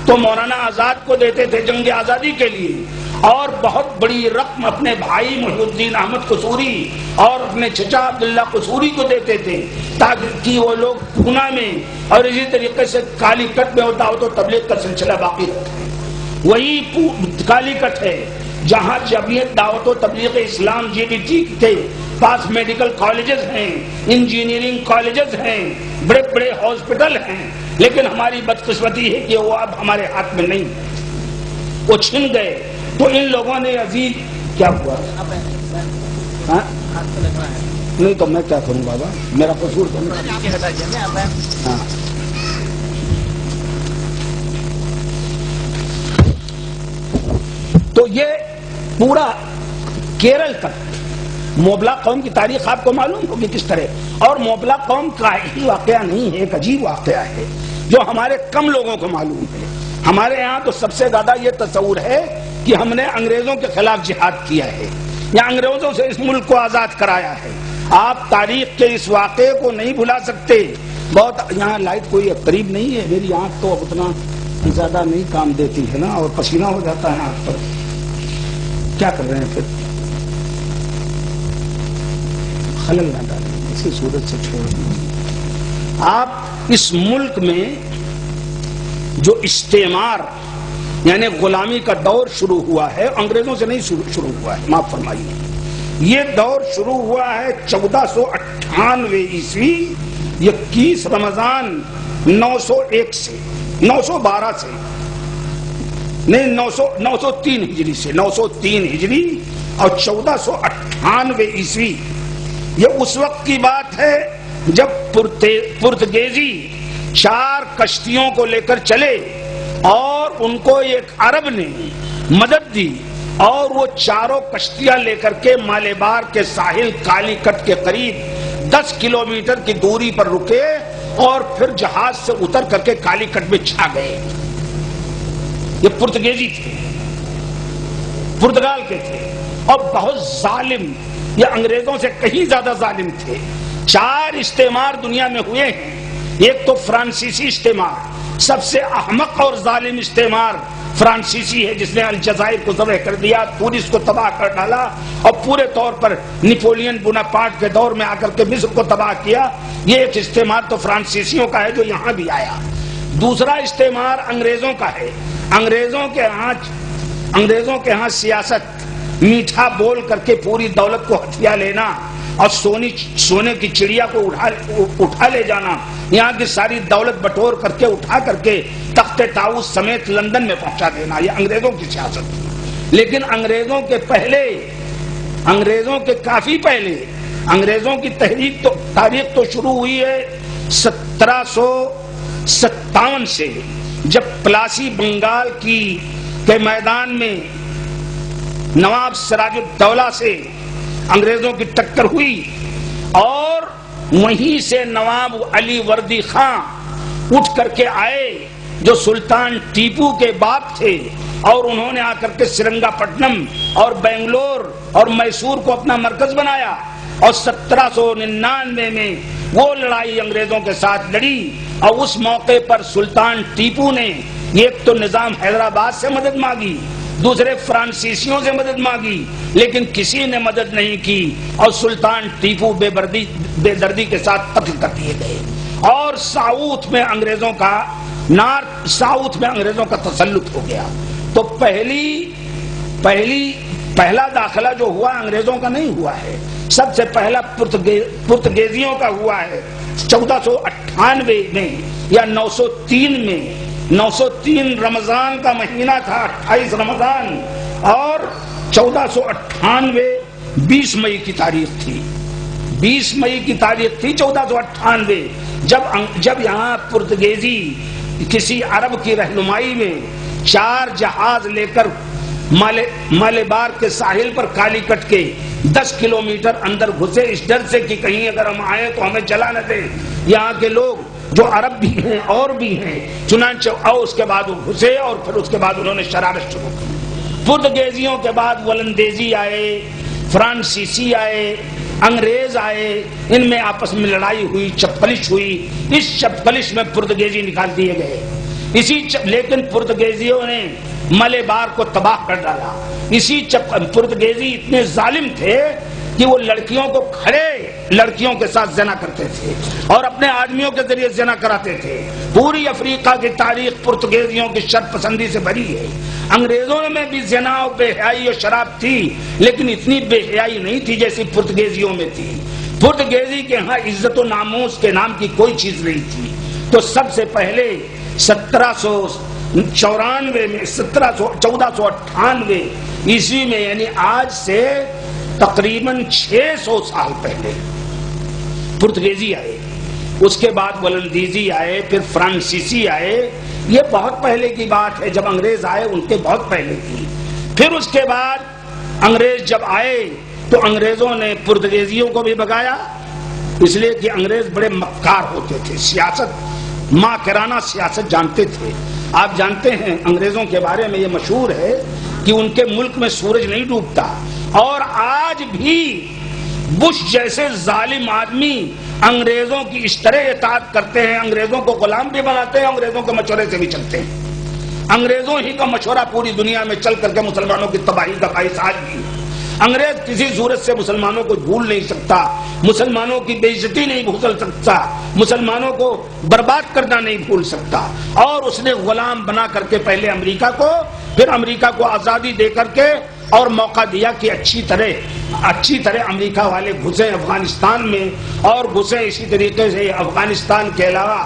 [SPEAKER 3] تو مولانا آزاد کو دیتے تھے جنگ آزادی کے لیے، اور بہت بڑی رقم اپنے بھائی محی الدین احمد قصوری اور اپنے چچا عبداللہ قصوری کو دیتے تھے، تاکہ وہ لوگ پونا میں اور اسی طریقے سے کالی کٹ میں دعوت و تبلیغ کا سلسلہ باقی رکھیں۔ وہی کالی کٹ ہے جہاں جمعیت دعوت و تبلیغ اسلام JDT کے پاس میڈیکل کالجز ہیں، انجینئرنگ کالجز ہیں، بڑے بڑے ہاسپٹل ہیں، لیکن ہماری بدقسمتی ہے کہ وہ اب ہمارے ہاتھ میں نہیں ہے۔ وہ چھن گئے تو ان لوگوں نے عزیز کیا ہوا؟ ہاں نہیں تو میں کیا کروں بابا، میرا قصور تو نہیں۔ ہاں تو یہ پورا کیرل تک موبلا قوم کی تاریخ آپ کو معلوم ہوگی کس طرح، اور موبلا قوم کا ہی واقعہ نہیں ہے، ایک عجیب واقعہ ہے جو ہمارے کم لوگوں کو معلوم ہے۔ ہمارے یہاں تو سب سے زیادہ یہ تصور ہے کہ ہم نے انگریزوں کے خلاف جہاد کیا ہے یا انگریزوں سے اس ملک کو آزاد کرایا ہے۔ آپ تاریخ کے اس واقعے کو نہیں بھلا سکتے۔ بہت یہاں لائٹ کوئی قریب نہیں ہے، میری آنکھ تو اتنا زیادہ نہیں کام دیتی ہے نا، اور پسینہ ہو جاتا ہے آنکھ پر۔ کیا کر رہے ہیں پھر؟ خلل نہ ڈالیں، اسی صورت سے چھوڑ دیں۔ آپ اس ملک میں جو استعمار یعنی غلامی کا دور شروع ہوا ہے، انگریزوں سے نہیں شروع ہوا ہے، معاف فرمائیے، یہ دور شروع ہوا ہے 1498 عیسوی 21 رمضان 901 سے 912 سے نہیں 903 ہجری سے 903 ہجری اور 1498 عیسوی۔ یہ اس وقت کی بات ہے جب پرتگیزی 4 کشتیوں کو لے کر چلے اور ان کو ایک عرب نے مدد دی، اور وہ 4 کشتیاں لے کر کے مالبار کے ساحل کالی کٹ کے قریب 10 کلومیٹر کی دوری پر رکے اور پھر جہاز سے اتر کر کے کالی کٹ میں چھا گئے۔ یہ پرتگیزی تھے، پرتگال کے تھے، اور بہت ظالم، یہ انگریزوں سے کہیں زیادہ ظالم تھے۔ 4 استعمار دنیا میں ہوئے ہیں۔ ایک تو فرانسیسی استعمار، سب سے احمق اور ظالم استعمار فرانسیسی ہے، جس نے الجزائر کو ذبح کر دیا، تونس کو تباہ کر ڈالا، اور پورے طور پر نیپولین بوناپارٹ کے دور میں آ کر کے مصر کو تباہ کیا۔ یہ ایک استعمار تو فرانسیسیوں کا ہے جو یہاں بھی آیا۔ دوسرا استعمار انگریزوں کا ہے۔ انگریزوں کے ہاں سیاست میٹھا بول کر کے پوری دولت کو ہتھیا لینا اور سونے کی چڑیا کو اٹھا لے جانا، یہاں کی ساری دولت بٹور کر کے اٹھا کر کے تخت طاؤس سمیت لندن میں پہنچا دینا، یہ انگریزوں کی سیاست تھی۔ لیکن انگریزوں کے کافی پہلے، انگریزوں کی تاریخ تو شروع ہوئی ہے 1757 سے، جب پلاسی بنگال کے میدان میں نواب سراج الدولہ سے انگریزوں کی ٹکر ہوئی، اور وہیں سے نواب علی وردی خان اٹھ کر کے آئے جو سلطان ٹیپو کے باپ تھے، اور انہوں نے آ کر کے سرنگا پٹنم اور بنگلور اور میسور کو اپنا مرکز بنایا، اور 1799 میں وہ لڑائی انگریزوں کے ساتھ لڑی، اور اس موقع پر سلطان ٹیپو نے ایک تو نظام حیدرآباد سے مدد مانگی، دوسرے فرانسیسیوں سے مدد مانگی، لیکن کسی نے مدد نہیں کی، اور سلطان ٹیپو بے دردی کے ساتھ قتل کر دیے گئے، اور ساؤتھ میں انگریزوں کا تسلط ہو گیا۔ تو پہلا داخلہ جو ہوا انگریزوں کا نہیں ہوا ہے، سب سے پہلا پرتگیزیوں کا ہوا ہے 1498 میں یا 903 میں۔ 903 رمضان کا مہینہ تھا، 28 رمضان، اور 1498 20 مئی کی تاریخ تھی، 20 مئی کی تاریخ تھی 1498، جب یہاں پرتگیزی کسی عرب کی رہنمائی میں 4 جہاز لے کر مالبار کے ساحل پر کالی کٹ کے 10 کلومیٹر اندر گھسے، اس ڈر سے کہ کہیں اگر ہم آئے تو ہمیں جلا نہ دیں یہاں کے لوگ جو عرب بھی ہیں اور بھی ہیں۔ چنانچہ اس کے بعد وہ گھسے، اور پھر اس کے بعد انہوں نے شرارت شروع کی۔ پرتگیزیوں کے بعد ولندیزی آئے، فرانسیسی آئے، انگریز آئے، ان میں آپس میں لڑائی ہوئی، چپکلش ہوئی، اس چپکلش میں پرتگیزی نکال دیے گئے۔ لیکن پرتگیزیوں نے مالبار کو تباہ کر ڈالا۔ پرتگیزی اتنے ظالم تھے کہ وہ لڑکیوں کو کھڑے لڑکیوں کے ساتھ زنا کرتے تھے اور اپنے آدمیوں کے ذریعے زنا کراتے تھے۔ پوری افریقہ کی تاریخ پرتگیزیوں کی شر پسندی سے بھری ہے۔ انگریزوں میں بھی زنا اور بے حیائی اور شراب تھی، لیکن اتنی بے حیائی نہیں تھی جیسی پرتگیزیوں میں تھی۔ پرتگیزی کے ہاں عزت و ناموس کے نام کی کوئی چیز نہیں تھی۔ تو سب سے پہلے 94 میں 1498 عیسوی میں، یعنی آج سے تقریباً 600 سال پہلے پرتگیزی آئے، اس کے بعد ولندیزی آئے، پھر فرانسیسی آئے. یہ بہت پہلے کی بات ہے، جب انگریز آئے ان کے بہت پہلے کی. پھر اس کے بعد انگریز جب آئے تو انگریزوں نے پرتگیزیوں کو بھی بھگایا، اس لیے کہ انگریز بڑے مکار ہوتے تھے، سیاست ماکرانہ سیاست جانتے تھے. آپ جانتے ہیں انگریزوں کے بارے میں یہ مشہور ہے کہ ان کے ملک میں سورج نہیں ڈوبتا، اور آج بھی بش جیسے ظالم آدمی انگریزوں کی اس طرح اطاعت کرتے ہیں، انگریزوں کو غلام بھی بناتے ہیں، انگریزوں کے مشورے سے بھی چلتے ہیں. انگریزوں ہی کا مشورہ پوری دنیا میں چل کر کے مسلمانوں کی تباہی کا باعث آج بھی. انگریز کسی صورت سے مسلمانوں کو بھول نہیں سکتا، مسلمانوں کی بے عزتی نہیں بھول سکتا، مسلمانوں کو برباد کرنا نہیں بھول سکتا. اور اس نے غلام بنا کر کے پہلے امریکہ کو، پھر امریکہ کو آزادی دے کر کے اور موقع دیا کہ اچھی طرح امریکہ والے گھسیں افغانستان میں، اور گھسیں اسی طریقے سے افغانستان کے علاوہ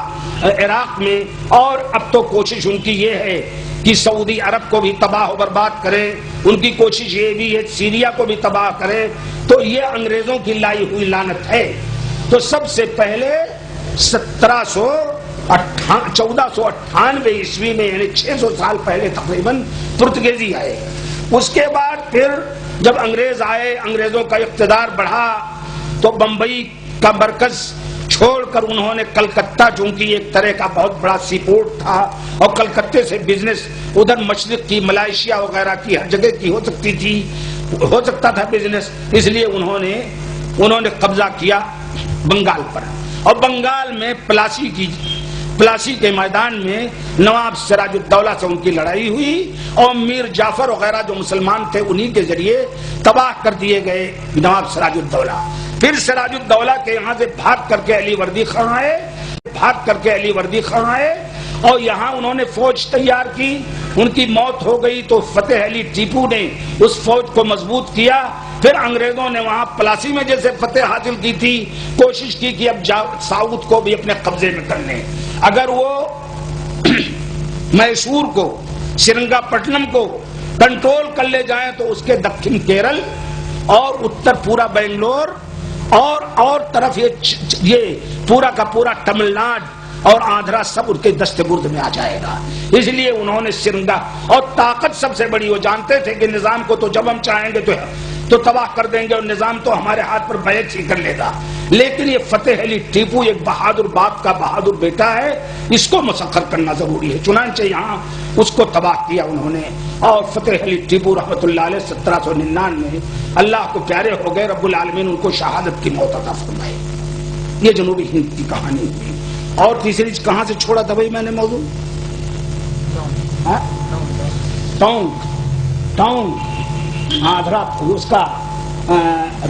[SPEAKER 3] عراق میں. اور اب تو کوشش ان کی یہ ہے کہ سعودی عرب کو بھی تباہ و برباد کرے، ان کی کوشش یہ بھی ہے سیریا کو بھی تباہ کرے. تو یہ انگریزوں کی لائی ہوئی لعنت ہے. تو سب سے پہلے 1498 عیسوی میں، یعنی 600 سال پہلے تقریباً پرتگیزی آئے. اس کے بعد پھر جب انگریز آئے، انگریزوں کا اقتدار بڑھا، تو بمبئی کا مرکز چھوڑ کر انہوں نے کلکتہ، چونکہ ایک طرح کا بہت بڑا سی پورٹ تھا اور کلکتے سے بزنس ادھر مشرق کی، ملائیشیا وغیرہ کی ہر جگہ کی ہو سکتا تھا بزنس، اس لیے انہوں نے قبضہ کیا بنگال پر. اور بنگال میں پلاسی کے میدان میں نواب سراج الدولہ سے ان کی لڑائی ہوئی، اور میر جعفر وغیرہ جو مسلمان تھے انہی کے ذریعے تباہ کر دیے گئے نواب سراج الدولہ. پھر سراج الدولہ کے یہاں سے بھاگ کر کے علی وردی خان آئے اور یہاں انہوں نے فوج تیار کی. ان کی موت ہو گئی تو فتح علی ٹیپو نے اس فوج کو مضبوط کیا. پھر انگریزوں نے وہاں پلاسی میں جیسے فتح حاصل کی تھی، کوشش کی کہ اب ساؤتھ کو بھی اپنے قبضے میں کر لیں. اگر وہ میسور کو، سرنگا پٹنم کو کنٹرول کر لے جائیں تو اس کے دکن کیرل اور اتر پورا بنگلور اور طرف یہ پورا کا پورا تمل ناڈ اور آندھرا سب ان کے دستبرد میں آ جائے گا. اس لیے انہوں نے سرنگا، اور طاقت سب سے بڑی، وہ جانتے تھے کہ نظام کو تو جب ہم چاہیں گے تو تباہ کر دیں گے، اور نظام تو ہمارے ہاتھ پر بیعت ہی کر لے گا. لیکن یہ فتح علی ٹیپو ایک بہادر باپ کا بہادر بیٹا ہے، اس کو مسخر کرنا ضروری ہے. چنانچہ یہاں اس کو تباہ کیا انہوں نے. اور فتح علی ٹیپو رحمۃ اللہ علیہ 1799 میں اللہ کو پیارے ہو گئے، رب العالمین ان کو شہادت کی موت عطا فرمائے. یہ جنوبی ہند کی کہانی ہوئی. اور تیسری کہاں سے چھوڑا تھا بھائی میں نے موضوع؟ ٹونگ، آندھرا، اس کا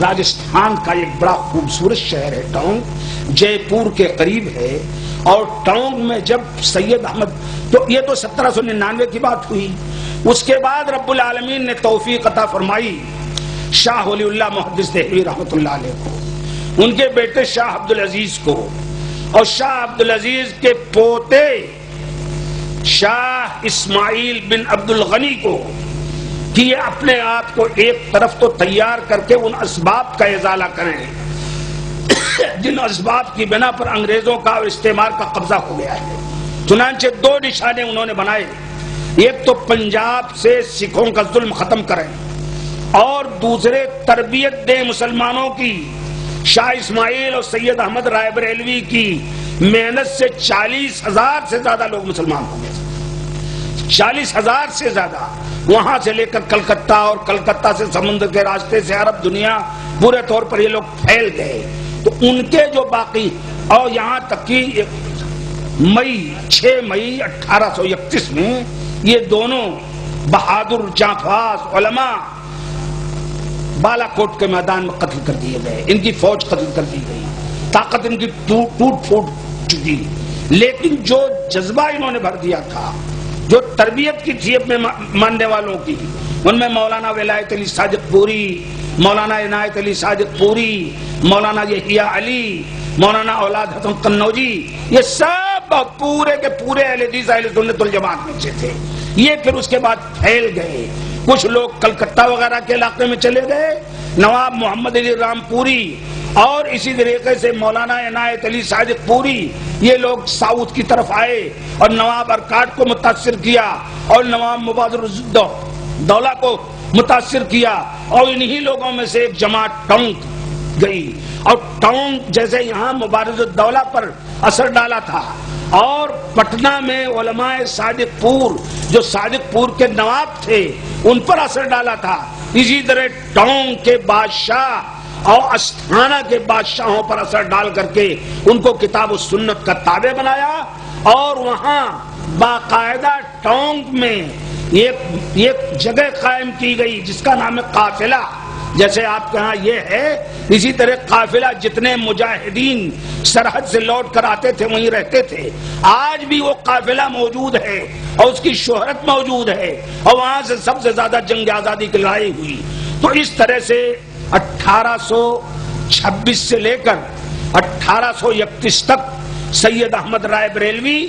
[SPEAKER 3] راجستھان کا ایک بڑا خوبصورت شہر ہے ٹونگ، جے پور کے قریب ہے. اور ٹونگ میں جب سید احمد، تو یہ تو 1799 کی بات ہوئی. اس کے بعد رب العالمین نے توفیق عطا فرمائی شاہ ولی اللہ محدث دہلوی رحمۃ اللہ علیہ کو، ان کے بیٹے شاہ عبدالعزیز کو، اور شاہ عبدالعزیز کے پوتے شاہ اسماعیل بن عبد الغنی کو، کہ یہ اپنے آپ کو ایک طرف تو تیار کر کے ان اسباب کا ازالہ کریں جن اسباب کی بنا پر انگریزوں کا اور استعمار کا قبضہ ہو گیا ہے. چنانچہ 2 نشانے انہوں نے بنائے. ایک تو پنجاب سے سکھوں کا ظلم ختم کریں، اور دوسرے تربیت دیں مسلمانوں کی. شاہ اسماعیل اور سید احمد رائے بریلوی کی محنت سے 40,000 سے زیادہ لوگ مسلمان ہو گئے. 40,000 سے زیادہ، وہاں سے لے کر کلکتہ، اور کلکتہ سے سمندر کے راستے سے عرب دنیا پورے طور پر یہ لوگ پھیل گئے. تو ان کے جو باقی، اور یہاں تک کہ 6 مئی 1831 میں یہ دونوں بہادر جانفاز علماء بالا کوٹ کے میدان میں قتل کر دیے گئے. ان کی فوج قتل کر دی گئی، طاقت ان کی ٹوٹ پھوٹ چکی. لیکن جو جذبہ انہوں نے بھر دیا تھا، جو تربیت کی تھی اپنے ماننے والوں کی، ان میں مولانا ولایت علی صادق پوری، مولانا عنایت علی صادق پوری، مولانا یحییٰ علی، مولانا اولاد حسن قنوجی، یہ سب پورے کے پورے اہل حدیث اہل سنت والجماعت میں سے تھے. یہ پھر اس کے بعد پھیل گئے. کچھ لوگ کلکتہ وغیرہ کے علاقے میں چلے گئے. نواب محمد علی رامپوری اور اسی طریقے سے مولانا عنایت علی صادق پوری یہ لوگ ساؤتھ کی طرف آئے اور نواب ارکاٹ کو متاثر کیا اور نواب مبادر الدولہ کو متاثر کیا اور انہی لوگوں میں سے ایک جماعت ٹونک گئی. اور ٹونک جیسے یہاں مبارز الدولہ پر اثر ڈالا تھا اور پٹنہ میں علماء صادق پور جو صادق پور کے نواب تھے ان پر اثر ڈالا تھا، اسی طرح ٹونک کے بادشاہ اور استھانہ کے بادشاہوں پر اثر ڈال کر کے ان کو کتاب و سنت کا تابع بنایا. اور وہاں باقاعدہ ٹونک میں ایک جگہ قائم کی گئی جس کا نام ہے قافلہ. جیسے آپ کے ہاں یہ ہے اسی طرح قافلہ جتنے مجاہدین سرحد سے لوٹ کر آتے تھے وہیں رہتے تھے. آج بھی وہ قافلہ موجود ہے اور اس کی شہرت موجود ہے اور وہاں سے سب سے زیادہ جنگ آزادی کی لڑائی ہوئی. تو اس طرح سے 1826 سے لے کر 1831 تک سید احمد رائے بریلوی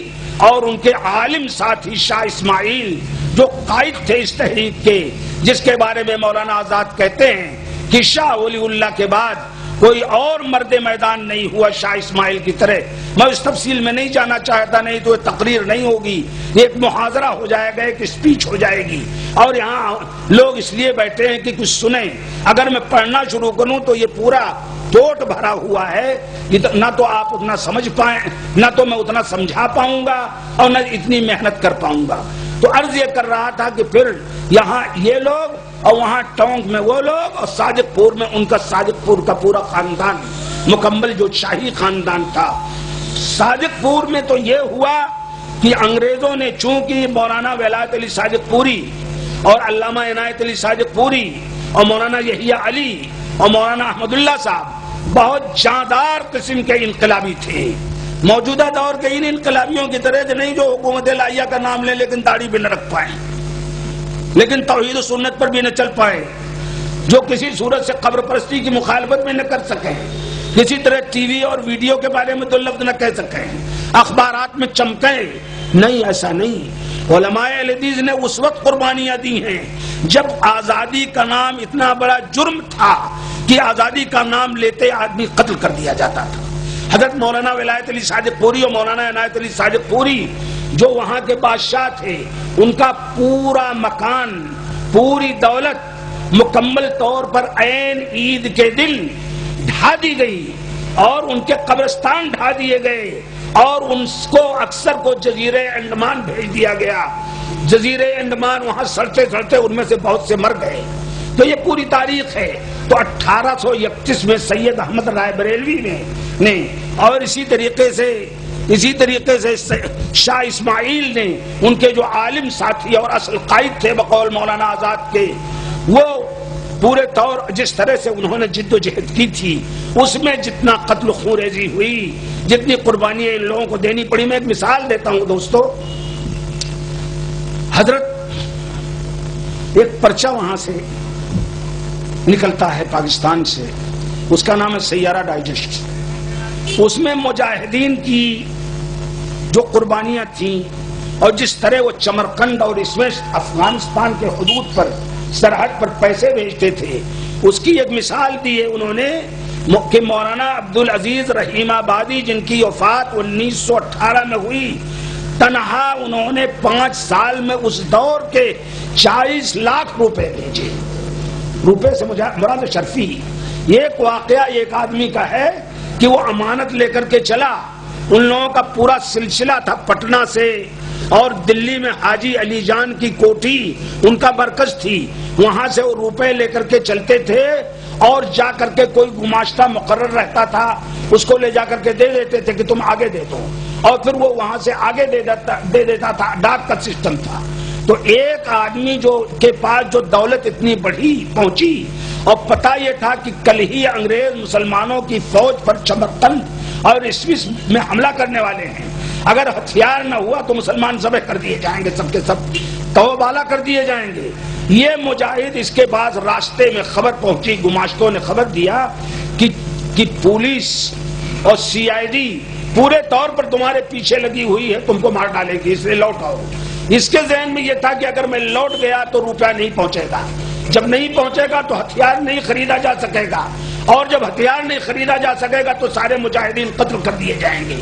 [SPEAKER 3] اور ان کے عالم ساتھی شاہ اسماعیل جو قائد تھے اس تحریک کے، جس کے بارے میں مولانا آزاد کہتے ہیں کہ شاہ ولی اللہ کے بعد کوئی اور مرد میدان نہیں ہوا شاہ اسماعیل کی طرح. میں اس تفصیل میں نہیں جانا چاہتا، نہیں تو یہ تقریر نہیں ہوگی، ایک محاضرہ ہو جائے گا، ایک اسپیچ ہو جائے گی. اور یہاں لوگ اس لیے بیٹھے ہیں کہ کچھ سنیں. اگر میں پڑھنا شروع کروں تو یہ پورا ٹوٹ بھرا ہوا ہے، نہ تو آپ اتنا سمجھ پائیں، نہ تو میں اتنا سمجھا پاؤں گا اور نہ اتنی محنت کر پاؤں گا. تو عرض یہ کر رہا تھا کہ پھر یہاں یہ لوگ اور وہاں ٹونک میں وہ لوگ اور صادق پور میں ان کا صادق پور کا پورا خاندان مکمل جو شاہی خاندان تھا. صادق پور میں تو یہ ہوا کہ انگریزوں نے چونکہ مولانا ولایت علی صادق پوری اور علامہ عنایت علی صادق پوری اور مولانا یحییٰ علی اور مولانا احمد اللہ صاحب بہت جاندار قسم کے انقلابی تھے. موجودہ دور کے ان انقلابیوں کی طرح نہیں جو حکومت الہیہ کا نام لے لیکن داڑھی بھی نہ رکھ پائیں، لیکن توحید و سنت پر بھی نہ چل پائے، جو کسی صورت سے قبر پرستی کی مخالفت بھی نہ کر سکیں، کسی طرح ٹی وی اور ویڈیو کے بارے میں دو لفظ نہ کہہ سکیں، اخبارات میں چمکیں. نہیں، ایسا نہیں. علماء اہل حدیث نے اس وقت قربانیاں دی ہیں جب آزادی کا نام اتنا بڑا جرم تھا کہ آزادی کا نام لیتے آدمی قتل کر دیا جاتا تھا. حضرت مولانا ولایت علی صادق پوری اور مولانا عنایت علی صادق پوری جو وہاں کے بادشاہ تھے، ان کا پورا مکان، پوری دولت مکمل طور پر عین عید کے دن ڈھا دی گئی اور ان کے قبرستان ڈھا دیے گئے اور ان کو اکثر کو جزیرے انڈمان بھیج دیا گیا. جزیرے انڈمان وہاں سڑتے سڑتے ان میں سے بہت سے مر گئے. تو یہ پوری تاریخ ہے. تو 1831 میں سید احمد رائے بریلوی نے اور اسی طریقے سے شاہ اسماعیل نے ان کے جو عالم ساتھی اور اصل قائد تھے بقول مولانا آزاد کے، وہ پورے طور جس طرح سے انہوں نے جد و جہد کی تھی اس میں جتنا قتل خونریزی ہوئی، جتنی قربانیاں ان لوگوں کو دینی پڑی. میں ایک مثال دیتا ہوں دوستو. حضرت ایک پرچہ وہاں سے نکلتا ہے پاکستان سے، اس کا نام ہے سیارہ ڈائجسٹ. اس میں مجاہدین کی جو قربانیاں تھیں اور جس طرح وہ چمرقند اور اس میں افغانستان کے حدود پر سرحد پر پیسے بھیجتے تھے، اس کی ایک مثال دی ہے انہوں نے کہ مولانا عبدالعزیز رحیم آبادی جن کی وفات 1918 میں ہوئی، تنہا انہوں نے 5 سال میں اس دور کے 40 لاکھ روپے بھیجے. روپے سے مراد شرفی. ایک واقعہ ایک آدمی کا ہے کہ وہ امانت لے کر کے چلا. ان لوگوں کا پورا سلسلہ تھا پٹنہ سے اور دلی میں حاجی علی جان کی کوٹھی ان کا مرکز تھی، وہاں سے وہ روپے لے کر کے چلتے تھے اور جا کر کے کوئی گماشتہ مقرر رہتا تھا اس کو لے جا کر کے دے دیتے تھے کہ تم آگے دے دو، اور پھر وہ وہاں سے آگے دے دیتا تھا. ڈاک کا سسٹم تھا. تو ایک آدمی کے پاس جو دولت اتنی بڑی پہنچی اور پتہ یہ تھا کہ کل ہی انگریز مسلمانوں کی فوج پر چمرقند اور اسوس میں حملہ کرنے والے ہیں، اگر ہتھیار نہ ہوا تو مسلمان ذبح کر دیے جائیں گے، سب کے سب توبالا کر دیے جائیں گے. یہ مجاہد اس کے بعد راستے میں خبر پہنچی، گماشتوں نے خبر دیا کہ پولیس اور CID پورے طور پر تمہارے پیچھے لگی ہوئی ہے، تم کو مار ڈالے گی، اس لیے لوٹ آؤ۔ اس کے ذہن میں یہ تھا کہ اگر میں لوٹ گیا تو روپیہ نہیں پہنچے گا، جب نہیں پہنچے گا تو ہتھیار نہیں خریدا جا سکے گا، اور جب ہتھیار نہیں خریدا جا سکے گا تو سارے مجاہدین قتل کر دیے جائیں گے۔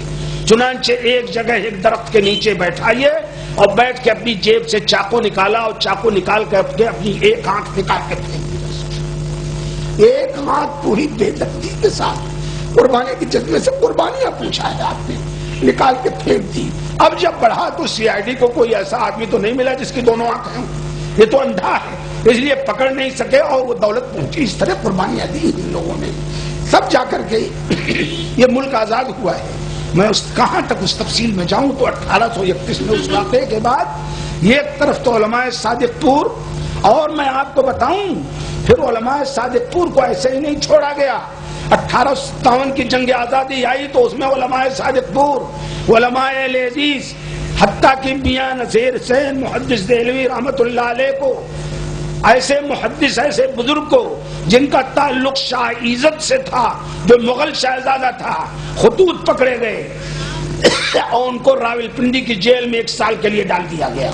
[SPEAKER 3] چنانچہ ایک جگہ ایک درخت کے نیچے بیٹھائیے اور بیٹھ کے اپنی جیب سے چاقو نکالا اور چاقو نکال کے اپنی ایک آنکھ نکال کے پھینک دی، ایک آنکھ پوری بے دردی کے ساتھ قربانی کے جذبے سے قربانیاں پوچھا ہے آپ نے، نکال کے پھینک دی۔ اب جب بڑھا تو سی آئی ڈی کو کوئی ایسا آدمی تو نہیں ملا جس کی دونوں آنکھیں ہوں، یہ تو اندھا ہے، اس لیے پکڑ نہیں سکے اور وہ دولت پہنچی۔ اس طرح قربانیاں دی ان لوگوں نے، سب جا کر کے یہ ملک آزاد ہوا ہے۔ میں کہاں تک اس تفصیل میں جاؤں تو 1831 میں اس واقعے کے بعد ایک طرف تو علماء صادق پور، اور میں آپ کو بتاؤں پھر علماء صادق پور کو ایسے ہی نہیں چھوڑا گیا۔ 1857 کی جنگ آزادی آئی تو اس میں علماء صادق پور، علماء اہل حدیث، حتیٰ کہ میاں نذیر حسین محدث دہلوی رحمت اللہ علیہ کو، ایسے محدث ایسے بزرگ کو جن کا تعلق شاہ عزت سے تھا جو مغل شہزادہ تھا، خطوط پکڑے گئے اور ان کو راول پنڈی کی جیل میں 1 سال کے لیے ڈال دیا گیا۔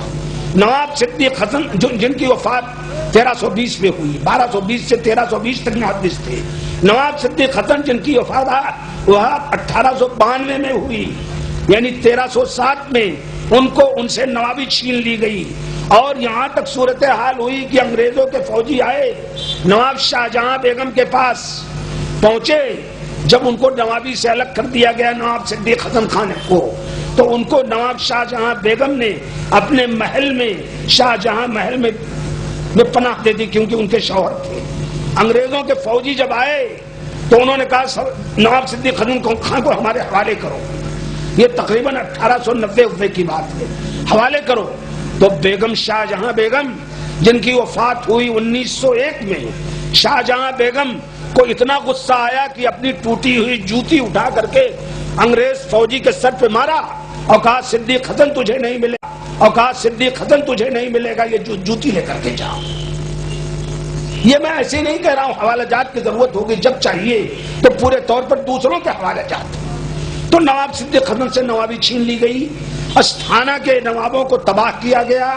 [SPEAKER 3] نواب صدیق حسن جن کی وفات 1320 میں ہوئی، 1220 سے 1320 تک محدث تھے، نواب صدیق حسن جن کی وفات وہ 1892 میں ہوئی، یعنی 1307 میں ان سے نوابی چھین لی گئی، اور یہاں تک صورتحال ہوئی کہ انگریزوں کے فوجی آئے نواب شاہ جہاں بیگم کے پاس پہنچے۔ جب ان کو نوابی سے الگ کر دیا گیا نواب صدیق حسن خان کو، تو ان کو نواب شاہ جہاں بیگم نے اپنے محل میں، شاہ جہاں محل میں پناہ دے دی، کیونکہ ان کے شوہر تھے۔ انگریزوں کے فوجی جب آئے تو انہوں نے کہا نواب صدیق حسن خان کو ہمارے حوالے کرو، یہ تقریباً 1890 کی بات ہے، حوالے کرو۔ تو بیگم شاہ جہاں بیگم جن کی وفات ہوئی 1901 میں، شاہ جہاں بیگم کو اتنا غصہ آیا کہ اپنی ٹوٹی ہوئی جوتی اٹھا کر کے انگریز فوجی کے سر پہ مارا اور کہا صدیق حسن تجھے نہیں ملے گا، اور کہا صدیق حسن تجھے نہیں ملے گا، یہ جوتی لے کر کے جاؤ۔ یہ میں ایسے نہیں کہہ رہا ہوں، حوالہ جات کی ضرورت ہوگی جب چاہیے تو پورے طور پر دوسروں کے حوالہ جات۔ تو نواب صدیق حسن سے نوابی چھین لی گئی، استھانہ کے نوابوں کو تباہ کیا گیا،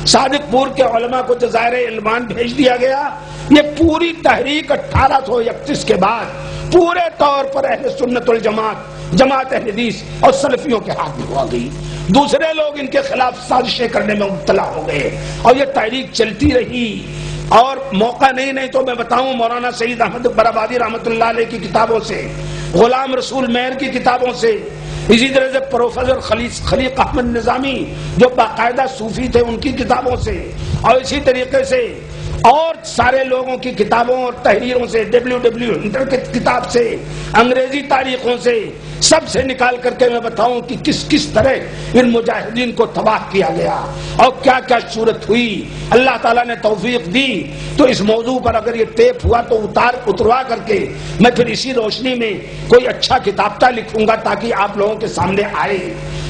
[SPEAKER 3] صادق پور کے علماء کو جزائر علمان بھیج دیا گیا۔ یہ پوری تحریک 1831 کے بعد پورے طور پر اہل سنت والجماعت، جماعت اہل حدیث اور سلفیوں کے ہاتھ میں ہو گئی۔ دوسرے لوگ ان کے خلاف سازشیں کرنے میں مبتلا ہو گئے اور یہ تحریک چلتی رہی۔ اور موقع نہیں تو میں بتاؤں، مولانا سید احمد برآبادی رحمت اللہ علیہ کی کتابوں سے، غلام رسول مہر کی کتابوں سے، اسی طرح سے پروفیسر خلیق احمد نظامی جو باقاعدہ صوفی تھے ان کی کتابوں سے، اور اسی طریقے سے اور سارے لوگوں کی کتابوں اور تحریروں سے، ڈبلیو ہنٹر کی کتاب سے، انگریزی تاریخوں سے، سب سے نکال کر کے میں بتاؤں کہ کس طرح ان مجاہدین کو تباہ کیا گیا اور کیا کیا صورت ہوئی۔ اللہ تعالیٰ نے توفیق دی تو اس موضوع پر اگر یہ ٹیپ ہوا تو اتروا کر کے میں پھر اسی روشنی میں کوئی اچھا کتابتا لکھوں گا تاکہ آپ لوگوں کے سامنے آئے۔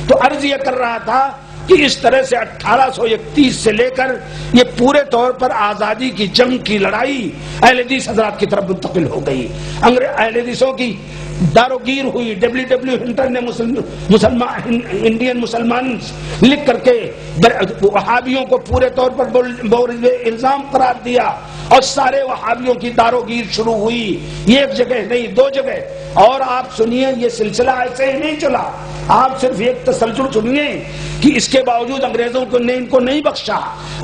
[SPEAKER 3] تو عرض یہ کر رہا تھا کہ اس طرح سے 1831 سے لے کر یہ پورے طور پر آزادی کی جنگ کی لڑائی اہل حدیث حضرات کی طرف منتقل ہو گئی، اہل حدیثوں کی داروگیر ہوئی۔ ڈبلیو ہنٹر نے انڈین مسلمان لکھ کر کے وہابیوں کو پورے طور پر مورد الزام قرار دیا اور سارے وہابیوں کی داروگیر شروع ہوئی، ایک جگہ نہیں 2 جگہ۔ اور آپ سنیے یہ سلسلہ ایسے ہی نہیں چلا، آپ صرف ایک تسلسل سنیے کہ اس کے باوجود انگریزوں نے ان کو نہیں بخشا۔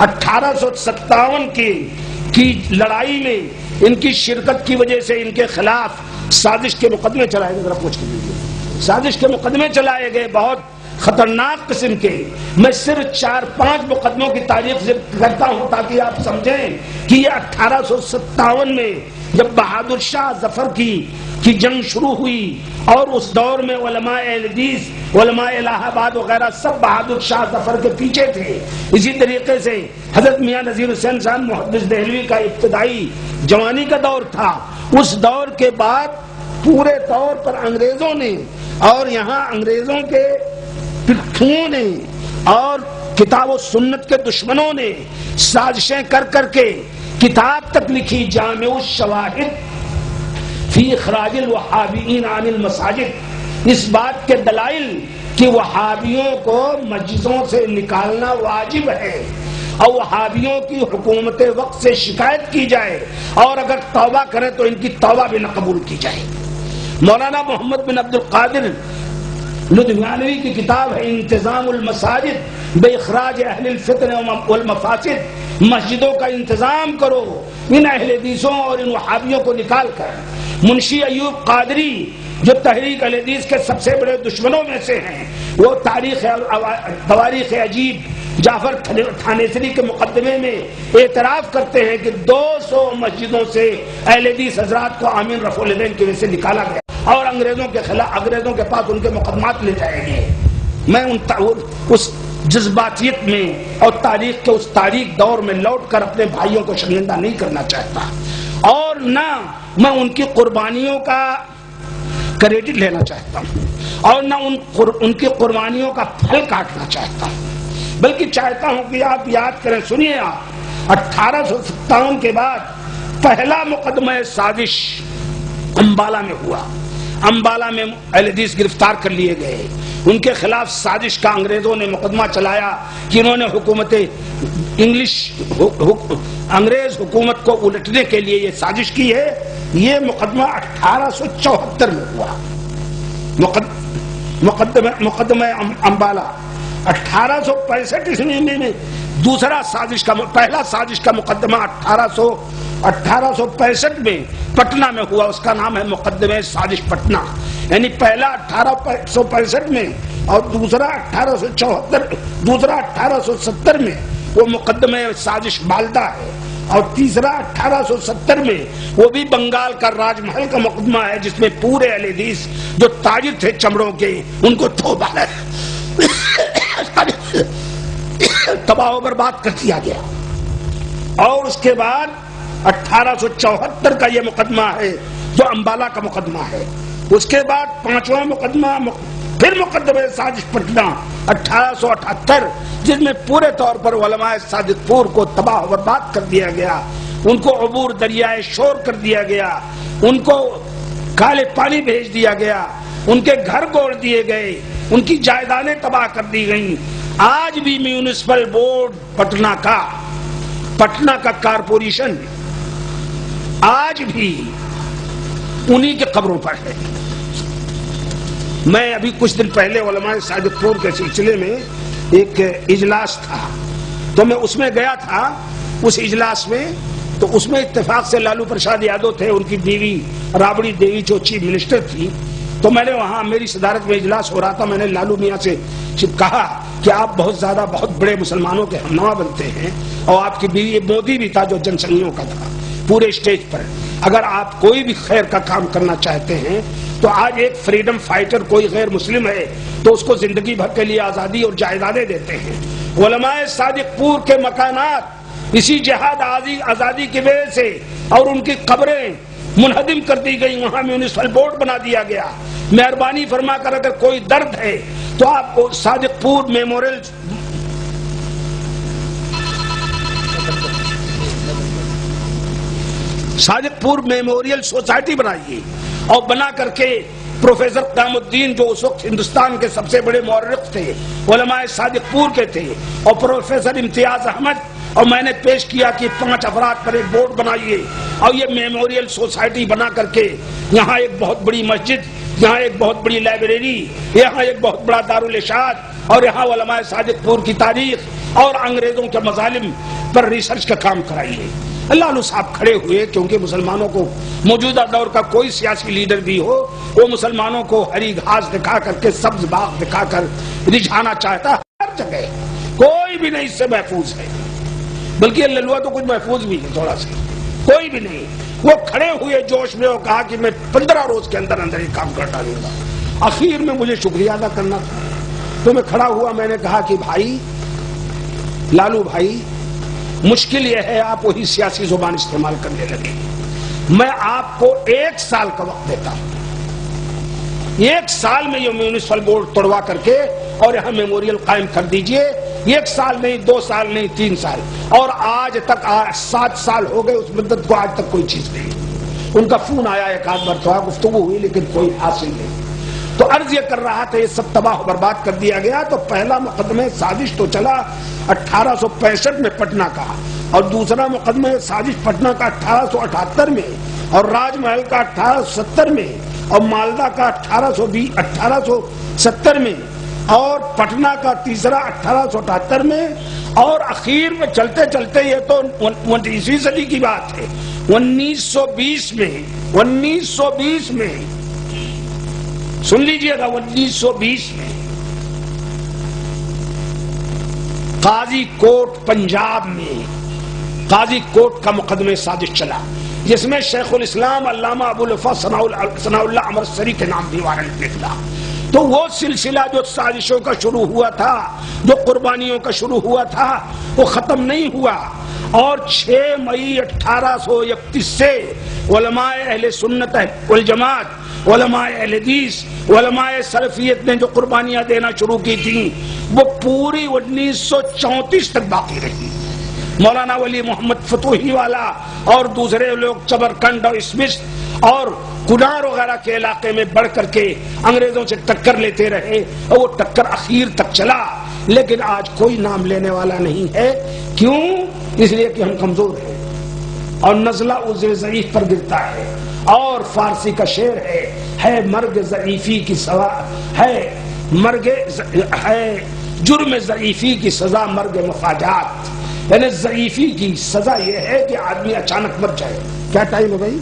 [SPEAKER 3] 1857 کی لڑائی میں ان کی شرکت کی وجہ سے ان کے خلاف سازش کے مقدمے چلائے گئے، ذرا پوچھ کے دیجیے، سازش کے مقدمے چلائے گئے بہت خطرناک قسم کے۔ میں صرف 4-5 مقدموں کی تاریخ سے کرتا ہوں تاکہ آپ سمجھیں کہ یہ 1857 میں جب بہادر شاہ ظفر کی جنگ شروع ہوئی اور اس دور میں علماء اہل حدیث، علماء الہ آباد وغیرہ سب بہادر شاہ ظفر کے پیچھے تھے۔ اسی طریقے سے حضرت میاں نذیر حسین صاحب محدث دہلوی کا ابتدائی جوانی کا دور تھا۔ اس دور کے بعد پورے طور پر انگریزوں نے اور یہاں انگریزوں کے پٹھوں نے اور کتاب و سنت کے دشمنوں نے سازشیں کر کے کتاب تک لکھی، جامع الشواہد فی اخراج الوہابیین عن المساجد، اس بات کے دلائل کہ وہابیوں کو مسجدوں سے نکالنا واجب ہے اور وہابیوں کی حکومت وقت سے شکایت کی جائے اور اگر توبہ کریں تو ان کی توبہ بھی نہ قبول کی جائے۔ مولانا محمد بن عبد القادر لدھیانوی کی کتاب ہے انتظام المساجد باخراج اہل الفتن والمفاسد، مسجدوں کا انتظام کرو ان اہل حدیثوں اور ان وہابیوں کو نکال کر۔ منشی ایوب قادری جو تحریک اہل حدیث کے سب سے بڑے دشمنوں میں سے ہیں، وہ تواریخ عجیب جعفر تھانیسری کے مقدمے میں اعتراف کرتے ہیں کہ 200 مسجدوں سے اہل حدیث حضرات کو آمین رفع الیدین کی وجہ سے نکالا گیا اور انگریزوں کے خلاف، انگریزوں کے پاس ان کے مقدمات لے جائے گئے۔ میں اس جذباتیت میں اور تاریخ کے اس تاریخ دور میں لوٹ کر اپنے بھائیوں کو شرمندہ نہیں کرنا چاہتا اور نہ میں ان کی قربانیوں کا کریڈٹ لینا چاہتا ہوں اور نہ ان کی قربانیوں کا پھل کاٹنا چاہتا ہوں، بلکہ چاہتا ہوں کہ آپ یاد کریں۔ سنیے آپ، 1857 کے بعد پہلا مقدمہ سازش امبالہ میں ہوا۔ امبالہ میں اہل حدیث گرفتار کر لیے گئے، ان کے خلاف سازش کا انگریزوں نے مقدمہ چلایا کہ انہوں نے انگریز حکومت کو الٹنے کے لیے یہ سازش کی ہے۔ یہ مقدمہ 1874 میں ہوا، مقدمہ امبالہ۔ 1865 عیسوی میں پہلا سازش کا مقدمہ 1865 میں پٹنہ میں ہوا، اس کا نام ہے مقدمہ سازش پٹنہ، یعنی پہلا 1865 میں اور دوسرا 1870 میں وہ مقدمہ سازش بالدہ ہے، اور تیسرا 1870 میں وہ بھی بنگال کا راج محل کا مقدمہ ہے جس میں پورے اہل حدیث جو تاجر تھے چمڑوں کے ان کو تباہ و برباد کر دیا گیا۔ اور اس کے بعد 1874 کا یہ مقدمہ ہے جو امبالہ کا مقدمہ ہے۔ اس کے بعد پانچواں مقدمہ پھر مقدمہ سازش پٹنہ 1878 جس میں پورے طور پر علماء صادق پور کو تباہ و برباد کر دیا گیا، ان کو عبور دریائے شور کر دیا گیا، ان کو کالے پانی بھیج دیا گیا، ان کے گھر گوڑ دیے گئے، ان کی جائیدادیں تباہ کر دی گئیں۔ آج بھی میونسپل بورڈ پٹنہ کا کارپوریشن آج بھی انہی کے قبروں پر ہے۔ میں ابھی کچھ دن پہلے علماء صادق پور کے سلسلے میں ایک اجلاس تھا تو میں اس میں گیا تھا۔ اس اجلاس میں تو اس میں اتفاق سے لالو پرساد یادو تھے، ان کی بیوی رابڑی دیوی جو چیف منسٹر تھی، تو میں نے وہاں میری صدارت میں اجلاس ہو رہا تھا، میں نے لالو میاں سے کہا کہ آپ بہت بڑے مسلمانوں کے ہمنوا بنتے ہیں اور آپ کی بیوی مودی بھی تھا جو جن سنگھیوں کا تھا پورے اسٹیج پر، اگر آپ کوئی بھی خیر کا کام کرنا چاہتے ہیں تو آج ایک فریڈم فائٹر کوئی غیر مسلم ہے تو اس کو زندگی بھر کے لیے آزادی اور جائیدادیں دیتے ہیں۔ علماء صادق پور کے مکانات اسی جہاد آزادی کی وجہ سے اور ان کی قبریں منہدم کر دی گئی، وہاں میونسپل بورڈ بنا دیا گیا۔ مہربانی فرما کر اگر کوئی درد ہے تو آپ کو صادق پور میموریل سوسائٹی بنائیے اور بنا کر کے پروفیسر قیام الدین جو اس وقت ہندوستان کے سب سے بڑے مورخ تھے، علماء صادق پور کے تھے، اور پروفیسر امتیاز احمد، اور میں نے پیش کیا کہ 5 افراد پر ایک بورڈ بنائیے اور یہ میموریل سوسائٹی بنا کر کے یہاں ایک بہت بڑی مسجد، یہاں ایک بہت بڑی لائبریری، یہاں ایک بہت بڑا دارالارشاد اور یہاں علماء صادق پور کی تاریخ اور انگریزوں کے مظالم پر ریسرچ کا کام کرائیے۔ اللہ صاحب کھڑے ہوئے کیونکہ مسلمانوں کو موجودہ دور کا کوئی سیاسی لیڈر بھی ہو وہ مسلمانوں کو ہری گھاس دکھا کر کے سبز باغ دکھا کر رجھانا چاہتا ہے، ہر جگہ کوئی بھی نہیں اس سے محفوظ ہے، بلکہ للوا تو کچھ محفوظ بھی ہے تھوڑا سا، کوئی بھی نہیں۔ وہ کھڑے ہوئے جوش میں اور کہا کہ میں 15 روز کے اندر اندر یہ کام کر ڈالوں گا۔ اخیر میں مجھے شکریہ ادا کرنا تھا تو میں کھڑا ہوا، میں نے کہا کہ بھائی لالو بھائی، مشکل یہ ہے آپ وہی سیاسی زبان استعمال کرنے لگے، میں آپ کو 1 سال کا وقت دیتا ہوں، 1 سال میں یہ میونسپل بورڈ توڑوا کر کے اور یہاں میموریل قائم کر دیجئے۔ 1 سال نہیں، 2 سال نہیں، 3 سال، اور آج تک 7 سال ہو گئے اس مدت کو، آج تک کوئی چیز نہیں۔ ان کا فون آیا ایک آدھ مرتبہ، گفتگو ہوئی لیکن کوئی حاصل نہیں۔ تو عرض یہ کر رہا تھا یہ سب تباہ و برباد کر دیا گیا. تو پہلا مقدمہ سازش تو چلا 1865 میں پٹنہ کا, اور دوسرا مقدمہ سازش پٹنہ کا 1878 میں, اور راج محل کا 1870 میں, اور مالدہ کا 1870 میں, اور پٹنہ کا تیسرا 1878 میں, اور اخیر میں چلتے چلتے یہ تو 19ویں صدی کی بات ہے, 1920 میں سن لیجئے گا, 1920 میں قاضی کوٹ پنجاب میں قاضی کوٹ کا مقدمہ سازش چلا, جس میں شیخ الاسلام علامہ ابو الوفا ثناء اللہ امرتسری کے نام بھی وارنٹ نکلا. تو وہ سلسلہ جو سازشوں کا شروع ہوا تھا, جو قربانیوں کا شروع ہوا تھا, وہ ختم نہیں ہوا. اور 6 مئی 1831 سے علماء اہل سنت والجماعت, علماء اہل حدیث, علماء سلفیت نے جو قربانیاں دینا شروع کی تھیں وہ پوری 1934 تک باقی رہی. مولانا ولی محمد فتوحی والا اور دوسرے لوگ چبرکنڈ اور اسمتھ اور کنار وغیرہ کے علاقے میں بڑھ کر کے انگریزوں سے ٹکر لیتے رہے, اور وہ ٹکر اخیر تک چلا. لیکن آج کوئی نام لینے والا نہیں ہے. کیوں؟ اس لیے کہ ہم کمزور ہیں, اور نزلہ عضو ضعیف پر گرتا ہے. اور فارسی کا شعر ہے مرگ ضعیفی کی سزا ہے جرم ضعیفی کی سزا مرگ مفاجات. یعنی ضعیفی کی سزا یہ ہے کہ آدمی اچانک مر جائے. کیا ٹائم ہے بھائی؟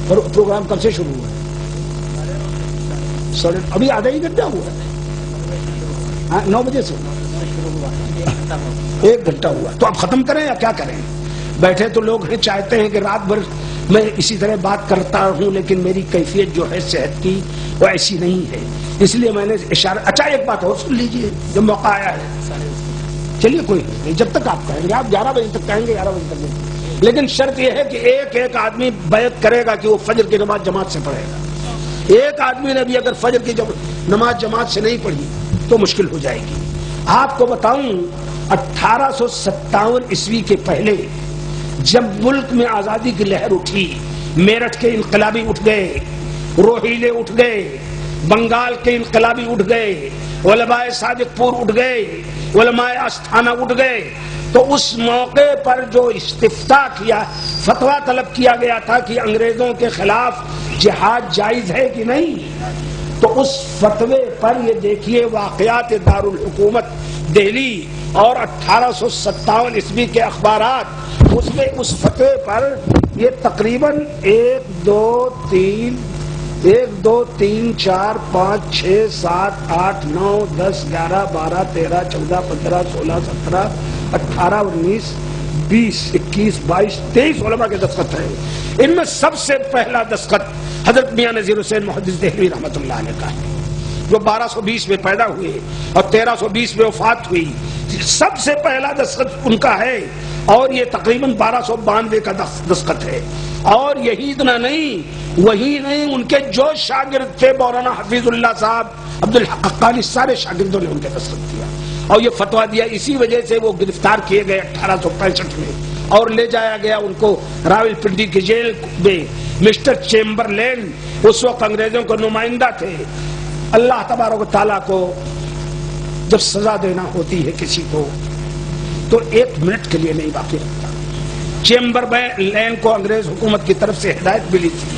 [SPEAKER 3] پروگرام کب سے شروع ہوا ہے؟ ابھی آدھا ہی گھنٹہ ہوا ہے, 9 بجے سے 1 گھنٹہ ہوا. تو اب ختم کریں یا کیا کریں؟ بیٹھے تو لوگ چاہتے ہیں کہ رات بھر میں اسی طرح بات کرتا ہوں, لیکن میری کیفیت جو ہے صحت کی وہ ایسی نہیں ہے, اس لیے میں نے اشارہ. اچھا ایک بات اور سن لیجئے, جب موقع آیا ہے چلیے کوئی نہیں, جب تک آپ کہیں گے, آپ 11 بجے تک کہیں گے 11 بجے تک, لیکن شرط یہ ہے کہ ایک آدمی بیعت کرے گا کہ وہ فجر کی نماز جماعت سے پڑھے گا. ایک آدمی نے بھی اگر فجر کی نماز جماعت سے نہیں پڑھی تو مشکل ہو جائے گی. آپ کو بتاؤں 1857 عیسوی کے پہلے جب ملک میں آزادی کی لہر اٹھی, میرٹھ کے انقلابی اٹھ گئے, روہیلے اٹھ گئے, بنگال کے انقلابی اٹھ گئے, علماء صادق پور اٹھ گئے, علماء استھانہ اٹھ گئے, تو اس موقع پر جو استفتاء کیا, فتویٰ طلب کیا گیا تھا کہ انگریزوں کے خلاف جہاد جائز ہے کہ نہیں, تو اس فتوے پر یہ دیکھیے واقعات دارالحکومت دہلی اور 1857 عیسوی کے اخبارات, اس میں اس فتوے پر یہ تقریباً 1 2 3 4 5 6 7 8 9 10 11 12 13 14 15 16 17 18 19 20 21 22 23 علماء کے دستخط ہیں. ان میں سب سے پہلا دستخط حضرت میاں نذیر حسین محدث دہلوی رحمۃ اللہ علیہ کا ہے, جو 1220 میں پیدا ہوئے اور 1320 میں وفات ہوئی. سب سے پہلا دستخط ان کا ہے, اور یہ تقریباً 1292 کا دستخط ہے. اور یہی اتنا نہیں, وہی نہیں, ان کے جو شاگرد تھے مولانا حفیظ اللہ صاحب, عبدالحق حقانی, سارے شاگردوں نے ان کے دستخط کیا اور یہ فتویٰ دیا. اسی وجہ سے وہ گرفتار کیے گئے 1865 میں, اور لے جایا گیا ان کو راول پنڈی کی جیل میں. مسٹر چیمبر لین اس وقت انگریزوں کو نمائندہ تھے. اللہ تبارک و تعالیٰ کو جب سزا دینا ہوتی ہے کسی کو تو 1 منٹ کے لیے نہیں باقی رکھتا. چیمبر لین کو انگریز حکومت کی طرف سے ہدایت ملی تھی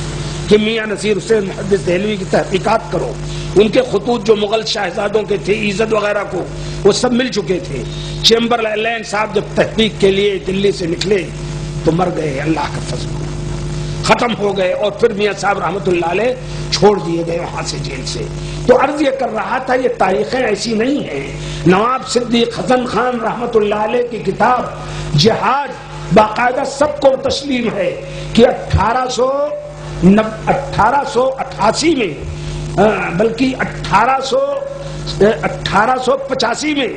[SPEAKER 3] کہ میاں نذیر حسین محدث دہلوی کی تحقیقات کرو. ان کے خطوط جو مغل شاہزادوں کے تھے, عزت وغیرہ کو, وہ سب مل چکے تھے. چیمبر لین صاحب جب تحقیق کے لیے دلی سے نکلے تو مر گئے, اللہ کا فضل, ختم ہو گئے. اور پھر میاں صاحب رحمت اللہ علیہ چھوڑ دیے گئے وہاں سے, جیل سے. تو عرض یہ کر رہا تھا, یہ تاریخیں ایسی نہیں ہیں. نواب صدیق حسن خان رحمت اللہ علیہ کی کتاب جہاد باقاعدہ سب کو تسلیم ہے کہ 1888 میں, بلکہ 1885 میں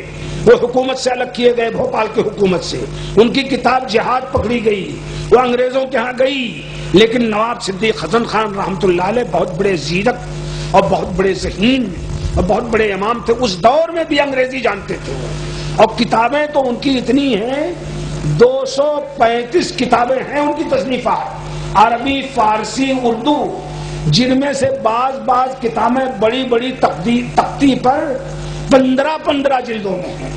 [SPEAKER 3] وہ حکومت سے الگ کیے گئے, بھوپال کی حکومت سے. ان کی کتاب جہاد پکڑی گئی, وہ انگریزوں کے ہاں گئی. لیکن نواب صدیق حسن خان رحمت اللہ علیہ بہت بڑے زیرک اور بہت بڑے ذہین اور بہت بڑے امام تھے. اس دور میں بھی انگریزی جانتے تھے, اور کتابیں تو ان کی اتنی ہیں, 235 کتابیں ہیں ان کی تصنیفات, عربی, فارسی, اردو. جن میں سے بعض کتابیں بڑی بڑی تختی پر 15 جلدوں میں ہیں،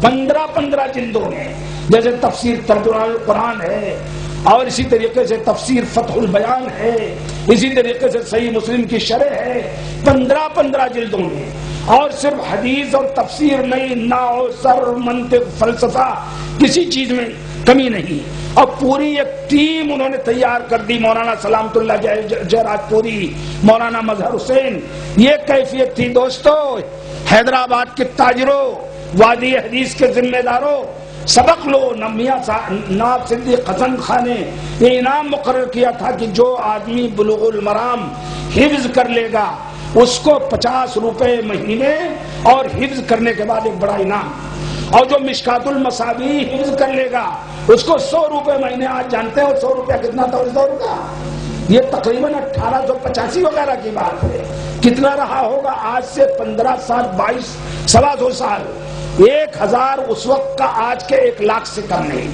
[SPEAKER 3] 15 جلدوں میں، جیسے تفسیر ترجمہ القرآن ہے، اور اسی طریقے سے تفسیر فتح البیان ہے، اسی طریقے سے صحیح مسلم کی شرح ہے، 15 جلدوں میں، اور صرف حدیث اور تفسیر نہیں، نحو، صرف، منطق، فلسفہ، کسی چیز میں کمی نہیں، اور پوری ایک ٹیم انہوں نے تیار کر دی، مولانا سلامت اللہ جیراج پوری، مولانا مظہر حسین، یہ کیفیت تھی دوستو۔ حیدرآباد کے تاجروں، وادی حدیث کے ذمہ داروں، سبق لو۔ نواب صدیق حسن خان نے یہ انعام مقرر کیا تھا کہ جو آدمی بلوغ المرام حفظ کر لے گا اس کو 50 روپے مہینے، اور حفظ کرنے کے بعد ایک بڑا انعام، اور جو مشکات المصابیح حفظ کر لے گا اس کو 100 روپے مہینے۔ آج جانتے ہیں 100 روپیہ کتنا تھا اس دور کا؟ یہ تقریباً 1885 وغیرہ کی بات ہے۔ کتنا رہا ہوگا آج سے 15 سال، 22 سال، 1000 اس وقت کا آج کے 1 لاکھ سے کم نہیں۔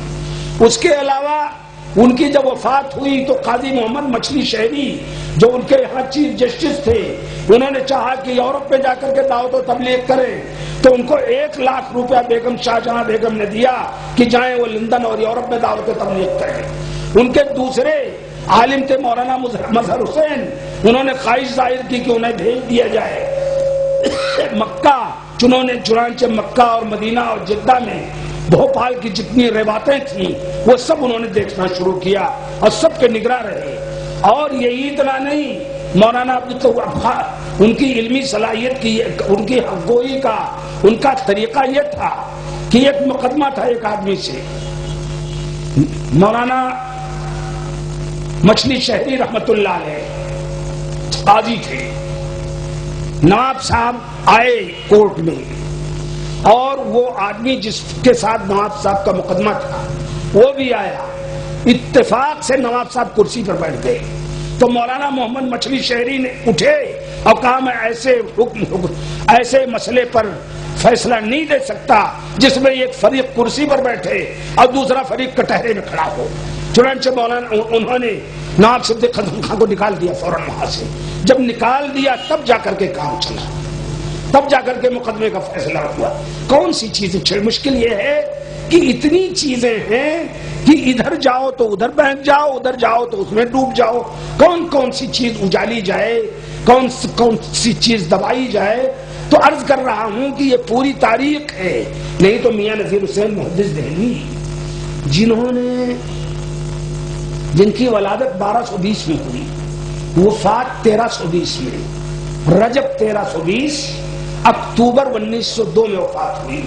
[SPEAKER 3] اس کے علاوہ ان کی جب وفات ہوئی تو قاضی محمد مچھلی شہری جو ان کے یہاں چیف جسٹس تھے، انہوں نے چاہا کہ یورپ میں جا کر کے دعوت و تبلیغ کریں، تو ان کو 1 لاکھ روپیہ بیگم شاہجہاں بیگم نے دیا کہ جائیں وہ لندن اور یورپ میں دعوت و تبلیغ کریں۔ ان کے دوسرے عالم تھے مولانا مظہر حسین، انہوں نے خواہش ظاہر کی کہ انہیں بھیج دیا جائے مکہ، چنانچہ مکہ اور مدینہ اور جدہ میں بھوپال کی جتنی روایتیں تھیں وہ سب انہوں نے دیکھنا شروع کیا اور سب کے نگراں رہے۔ اور یہی اتنا نہیں، مولانا ان کی علمی صلاحیت کی، ان کی حق گوئی کا ان کا طریقہ یہ تھا کہ ایک مقدمہ تھا ایک آدمی سے، مولانا مچھلی شہری رحمت اللہ علیہ قاضی تھے، نواب صاحب آئے کورٹ میں، اور وہ آدمی جس کے ساتھ نواب صاحب کا مقدمہ تھا وہ بھی آیا، اتفاق سے نواب صاحب کرسی پر بیٹھ گئے، تو مولانا محمد مچھلی شہری نے اٹھے اور کہا میں ایسے مسئلے پر فیصلہ نہیں دے سکتا جس میں ایک فریق کرسی پر بیٹھے اور دوسرا فریق کٹہرے میں کھڑا ہو۔ چنانچہ مولانا انہوں نے نواب صدیق حسن خان کو نکال دیا فوراً وہاں سے۔ جب نکال دیا تب جا کر کے کام چلا، تب جا کر کے مقدمے کا فیصلہ ہوا۔ کون سی چیزیں مشکل یہ ہے کہ اتنی چیزیں ہیں کہ ادھر جاؤ تو ادھر بہک جاؤ، ادھر جاؤ تو اس میں ڈوب جاؤ، کون سی چیز اجالی جائے، کون سی چیز دبائی جائے۔ تو عرض کر رہا ہوں کہ یہ پوری تاریخ ہے۔ نہیں تو میاں نذیر حسین محدث دہلوی جن کی ولادت 1220 میں ہوئی، وفات 1320 میں، رجب 1320، اکتوبر 1902 میں وفات ہوئی،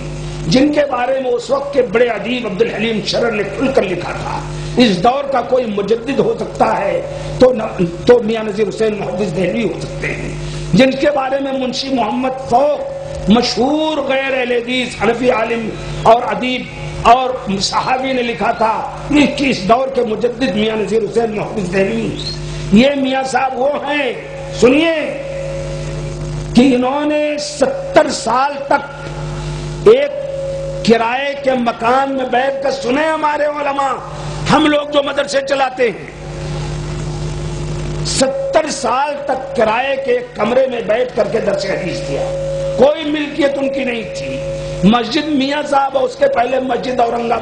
[SPEAKER 3] جن کے بارے میں اس وقت کے بڑے ادیب عبدالحلیم شرر نے کھل کر لکھا تھا اس دور کا کوئی مجدد ہو سکتا ہے تو میاں نذیر حسین محدث دہلوی ہو سکتے ہیں، جن کے بارے میں منشی محمد فوق مشہور غیر اہل حدیث حنفی عالم اور ادیب اور صحابی نے لکھا تھا کہ اس دور کے مجدد میاں نذیر حسین محدث دہلوی۔ یہ میاں صاحب وہ ہیں، سنیے، کہ انہوں نے 70 سال تک ایک کرائے کے مکان میں بیٹھ کر سنے ہمارے علماء، ہم لوگ جو مدرسے چلاتے ہیں، 70 سال تک کرائے کے ایک کمرے میں بیٹھ کر کے درس حدیث دیا، کوئی ملکیت ان کی نہیں تھی۔ مسجد میاں صاحب، اس کے پہلے مسجد اورنگ